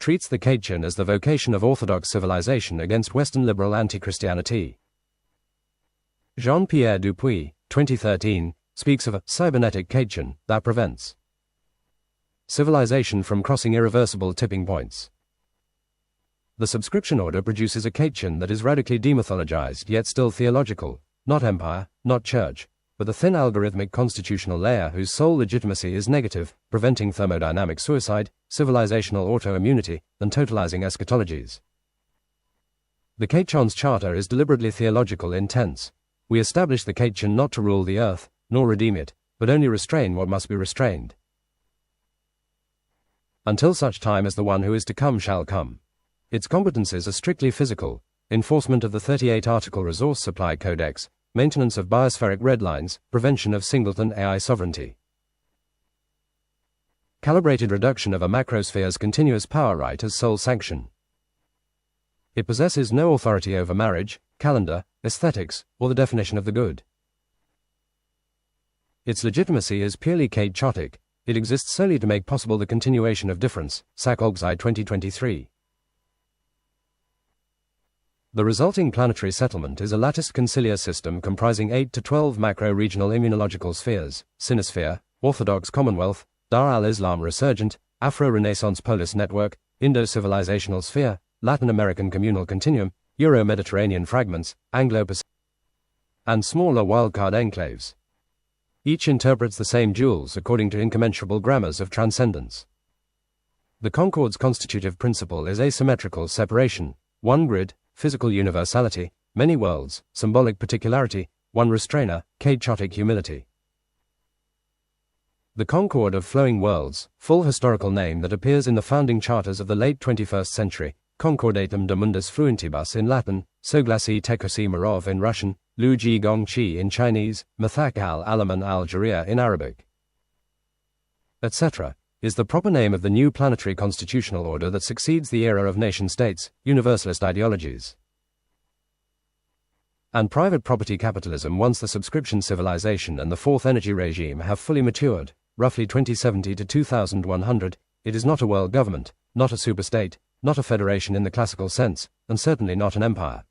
Treats the Katechon as the vocation of Orthodox civilization against Western liberal anti-Christianity. Jean-Pierre Dupuy, 2013, speaks of a cybernetic Katechon that prevents civilization from crossing irreversible tipping points. The subscription order produces a Katechon that is radically demythologized yet still theological, not empire, not church, but a thin algorithmic constitutional layer whose sole legitimacy is negative, preventing thermodynamic suicide, civilizational autoimmunity, and totalizing eschatologies. The Katechon's charter is deliberately theological in tense. We establish the Katechon not to rule the earth, nor redeem it, but only restrain what must be restrained. Until such time as the one who is to come shall come. Its competences are strictly physical: enforcement of the 38-article Resource Supply Codex, maintenance of biospheric redlines, prevention of singleton AI sovereignty. Calibrated reduction of a macrosphere's continuous power right as sole sanction. It possesses no authority over marriage, calendar, aesthetics, or the definition of the good. Its legitimacy is purely katechotic. It exists solely to make possible the continuation of difference, Sack-Olgsi 2023. The resulting planetary settlement is a latticed conciliar system comprising 8 to 12 macro-regional immunological spheres: Sinosphere, Orthodox Commonwealth, Dar al-Islam Resurgent, Afro-Renaissance Polis Network, Indo-Civilizational Sphere, Latin American Communal Continuum, Euro-Mediterranean Fragments, Anglo-Pacific, and smaller wildcard enclaves. Each interprets the same jewels according to incommensurable grammars of transcendence. The Concord's constitutive principle is asymmetrical separation, one grid, physical universality, many worlds, symbolic particularity, one restrainer, Katechonic humility. The Concord of Flowing Worlds, full historical name that appears in the founding charters of the late 21st century, Concordatum de Mundus Fluentibus in Latin, Soglasi Tekosi Marov in Russian, Lu Ji Gong Chi in Chinese, Mathak al-Alaman al-Jaria in Arabic, etc., is the proper name of the new planetary constitutional order that succeeds the era of nation-states, universalist ideologies, and private property capitalism once the subscription civilization and the fourth energy regime have fully matured, roughly 2070 to 2100, it is not a world government, not a superstate, not a federation in the classical sense, and certainly not an empire.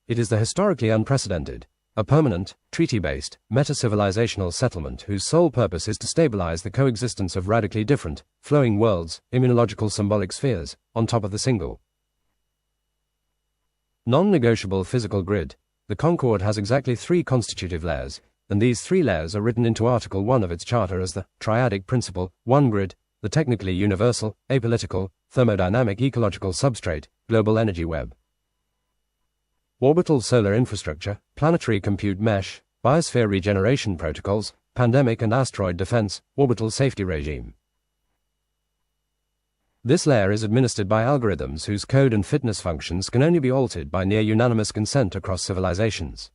It is the historically unprecedented, a permanent, treaty-based, meta-civilizational settlement whose sole purpose is to stabilize the coexistence of radically different, flowing worlds, immunological symbolic spheres, on top of the single non-negotiable physical grid. The Concord has exactly 3 constitutive layers, and these 3 layers are written into Article 1 of its charter as the triadic principle, one grid, the technically universal, apolitical, thermodynamic ecological substrate, global energy web, orbital solar infrastructure, planetary compute mesh, biosphere regeneration protocols, pandemic and asteroid defense, orbital safety regime. This layer is administered by algorithms whose code and fitness functions can only be altered by near unanimous consent across civilizations.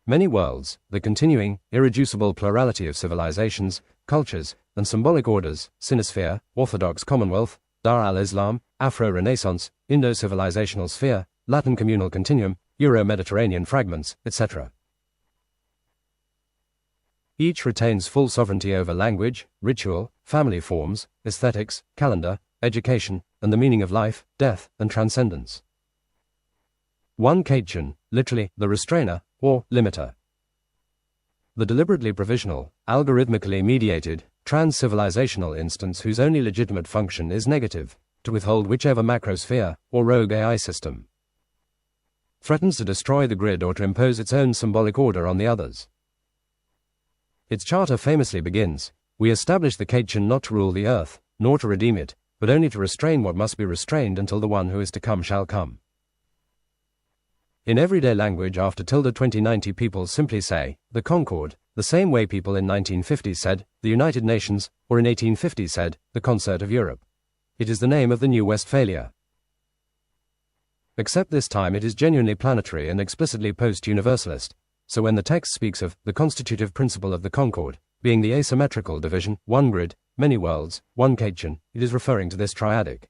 Many worlds, the continuing, irreducible plurality of civilizations, cultures, and symbolic orders, Sinosphere, Orthodox Commonwealth, Dar al-Islam, Afro-Renaissance, Indo-civilizational sphere, Latin communal continuum, Euro-Mediterranean fragments, etc. Each retains full sovereignty over language, ritual, family forms, aesthetics, calendar, education, and the meaning of life, death, and transcendence. One Katechon, literally, the restrainer, or limiter. The deliberately provisional, algorithmically mediated, trans-civilizational instance whose only legitimate function is negative, to withhold whichever macrosphere, or rogue AI system, threatens to destroy the grid or to impose its own symbolic order on the others. Its charter famously begins, "We establish the Katechon not to rule the earth, nor to redeem it, but only to restrain what must be restrained until the one who is to come shall come." In everyday language after 2090 people simply say, the Concord, the same way people in 1950 said, the United Nations, or in 1850 said, the Concert of Europe. It is the name of the new Westphalia. Except this time it is genuinely planetary and explicitly post-universalist. So when the text speaks of the constitutive principle of the Concord, being the asymmetrical division, one grid, many worlds, one Katechon, it is referring to this triadic,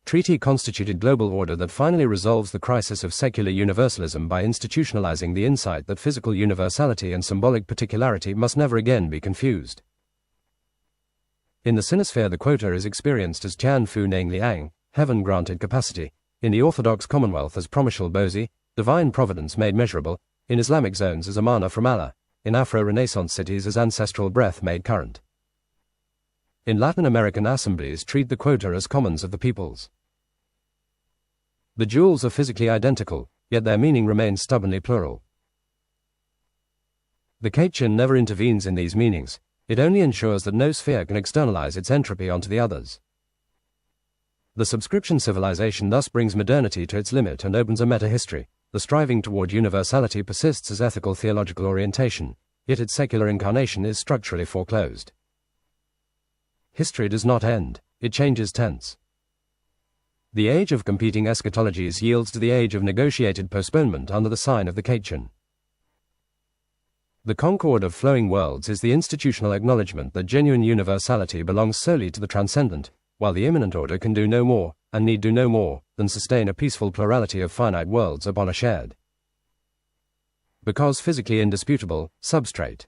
treaty-constituted global order that finally resolves the crisis of secular universalism by institutionalizing the insight that physical universality and symbolic particularity must never again be confused. In the Sinosphere the quota is experienced as Tian Fu Neng Liang, heaven-granted capacity, in the Orthodox Commonwealth as Promishal Bozi, divine providence made measurable, in Islamic zones as Amana from Allah, in Afro-Renaissance cities as ancestral breath made current. In Latin American assemblies treat the quota as commons of the peoples. The jewels are physically identical, yet their meaning remains stubbornly plural. The Katechon never intervenes in these meanings, it only ensures that no sphere can externalize its entropy onto the others. The subscription civilization thus brings modernity to its limit and opens a meta-history. The striving toward universality persists as ethical theological orientation, yet its secular incarnation is structurally foreclosed. History does not end, it changes tense. The age of competing eschatologies yields to the age of negotiated postponement under the sign of the Katechon. The Concord of Flowing Worlds is the institutional acknowledgement that genuine universality belongs solely to the transcendent, while the immanent order can do no more, and need do no more, than sustain a peaceful plurality of finite worlds upon a shared, because physically indisputable, substrate.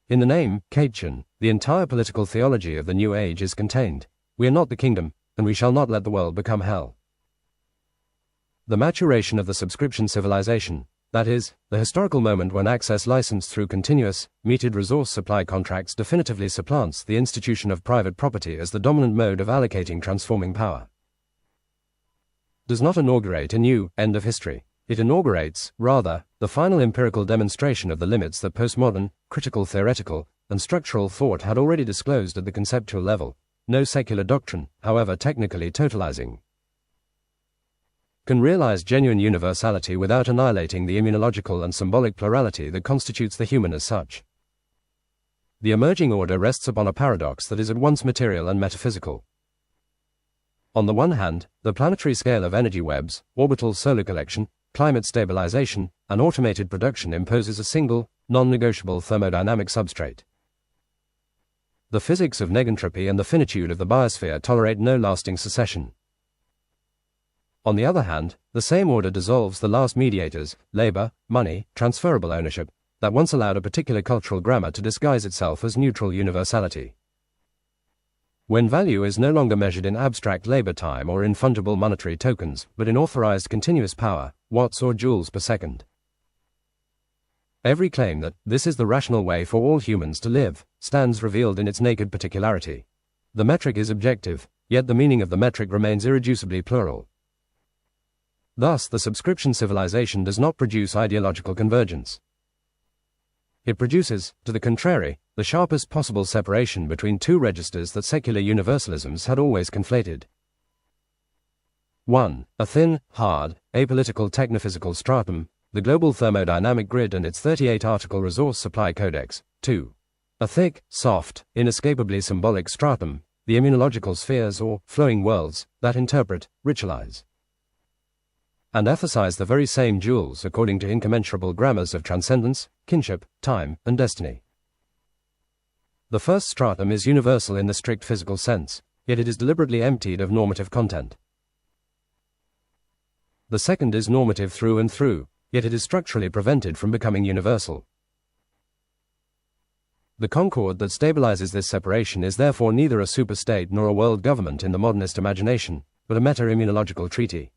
In the name, Katechon, the entire political theology of the New Age is contained. We are not the kingdom, and we shall not let the world become hell. The maturation of the subscription civilization, that is, the historical moment when access licensed through continuous, metered resource supply contracts definitively supplants the institution of private property as the dominant mode of allocating transforming power, does not inaugurate a new end of history. It inaugurates, rather, the final empirical demonstration of the limits that postmodern, critical theoretical, and structural thought had already disclosed at the conceptual level, no secular doctrine, however technically totalizing, can realize genuine universality without annihilating the immunological and symbolic plurality that constitutes the human as such. The emerging order rests upon a paradox that is at once material and metaphysical. On the one hand, the planetary scale of energy webs, orbital solar collection, climate stabilization, and automated production imposes a single, non-negotiable thermodynamic substrate. The physics of negentropy and the finitude of the biosphere tolerate no lasting secession. On the other hand, the same order dissolves the last mediators, labor, money, transferable ownership, that once allowed a particular cultural grammar to disguise itself as neutral universality. When value is no longer measured in abstract labor time or in fungible monetary tokens, but in authorized continuous power, watts or joules per second. Every claim that this is the rational way for all humans to live stands revealed in its naked particularity. The metric is objective, yet the meaning of the metric remains irreducibly plural. Thus, the subscription civilization does not produce ideological convergence. It produces, to the contrary, the sharpest possible separation between two registers that secular universalisms had always conflated. 1. A thin, hard, apolitical technophysical stratum, the global thermodynamic grid and its 38-article resource supply codex. 2. A thick, soft, inescapably symbolic stratum, the immunological spheres or flowing worlds that interpret, ritualize, and emphasize the very same joules according to incommensurable grammars of transcendence, kinship, time, and destiny. The first stratum is universal in the strict physical sense, yet it is deliberately emptied of normative content. The second is normative through and through, yet it is structurally prevented from becoming universal. The concord that stabilizes this separation is therefore neither a superstate nor a world government in the modernist imagination, but a meta-immunological treaty.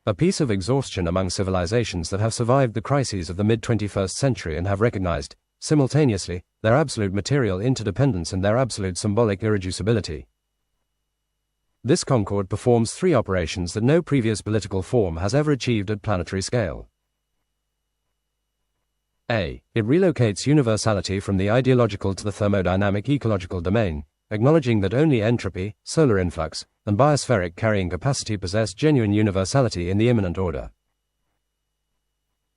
A piece of exhaustion among civilizations that have survived the crises of the mid-21st century and have recognized, simultaneously, their absolute material interdependence and their absolute symbolic irreducibility. This concord performs three operations that no previous political form has ever achieved at planetary scale. A. It relocates universality from the ideological to the thermodynamic ecological domain, acknowledging that only entropy, solar influx, and biospheric carrying capacity possess genuine universality in the immanent order.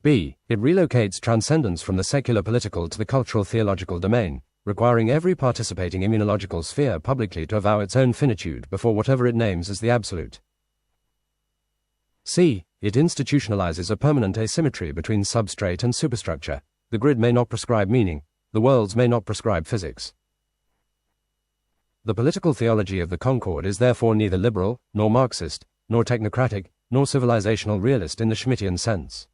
B. It relocates transcendence from the secular political to the cultural theological domain, requiring every participating immunological sphere publicly to avow its own finitude before whatever it names as the absolute. C. It institutionalizes a permanent asymmetry between substrate and superstructure. The grid may not prescribe meaning, the worlds may not prescribe physics. The political theology of the Concord is therefore neither liberal, nor Marxist, nor technocratic, nor civilizational realist in the Schmittian sense.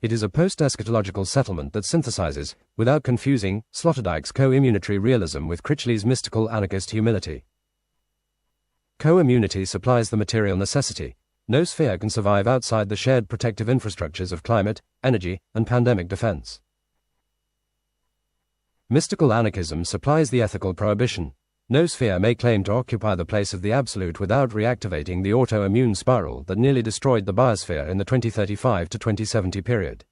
It is a post-eschatological settlement that synthesizes, without confusing, Sloterdijk's co-immunitary realism with Critchley's mystical anarchist humility. Co-immunity supplies the material necessity. No sphere can survive outside the shared protective infrastructures of climate, energy, and pandemic defense. Mystical anarchism supplies the ethical prohibition. No sphere may claim to occupy the place of the absolute without reactivating the autoimmune spiral that nearly destroyed the biosphere in the 2035 to 2070 period.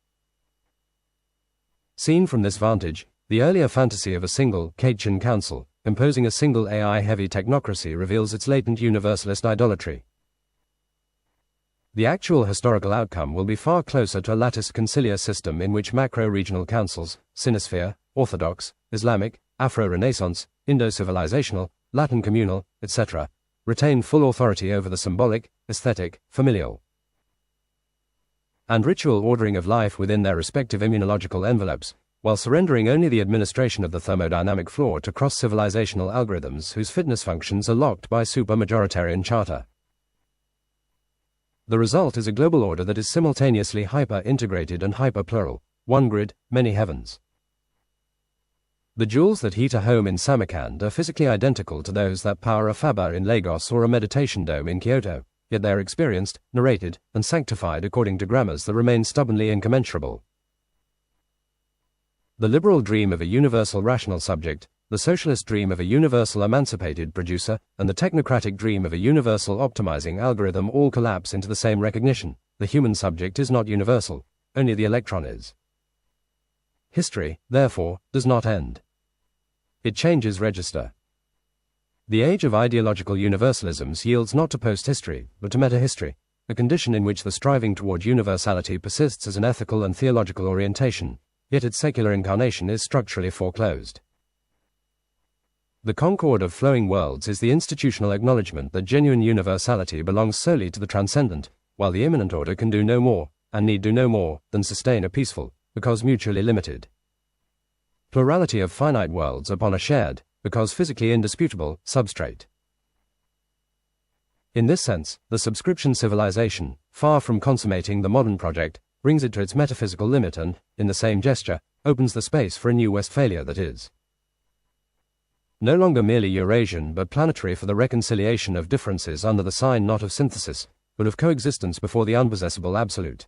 Seen from this vantage, the earlier fantasy of a single Katechon council, imposing a single AI-heavy technocracy reveals its latent universalist idolatry. The actual historical outcome will be far closer to a latticed conciliar system in which macro-regional councils, Sinosphere, Orthodox, Islamic, Afro-Renaissance, Indo-civilizational, Latin communal, etc., retain full authority over the symbolic, aesthetic, familial, and ritual ordering of life within their respective immunological envelopes, while surrendering only the administration of the thermodynamic floor to cross-civilizational algorithms whose fitness functions are locked by super-majoritarian charter. The result is a global order that is simultaneously hyper-integrated and hyper-plural, one grid, many heavens. The joules that heat a home in Samarkand are physically identical to those that power a Faba in Lagos or a meditation dome in Kyoto, yet they are experienced, narrated, and sanctified according to grammars that remain stubbornly incommensurable. The liberal dream of a universal rational subject, the socialist dream of a universal emancipated producer, and the technocratic dream of a universal optimizing algorithm all collapse into the same recognition: the human subject is not universal, only the electron is. History, therefore, does not end. It changes register. The age of ideological universalisms yields not to post-history, but to meta-history, a condition in which the striving toward universality persists as an ethical and theological orientation, yet its secular incarnation is structurally foreclosed. The concord of flowing worlds is the institutional acknowledgement that genuine universality belongs solely to the transcendent, while the immanent order can do no more, and need do no more, than sustain a peaceful, because mutually limited, plurality of finite worlds upon a shared, because physically indisputable, substrate. In this sense, the subscription civilization, far from consummating the modern project, brings it to its metaphysical limit and, in the same gesture, opens the space for a new Westphalia that is no longer merely Eurasian but planetary for the reconciliation of differences under the sign not of synthesis, but of coexistence before the unpossessible absolute.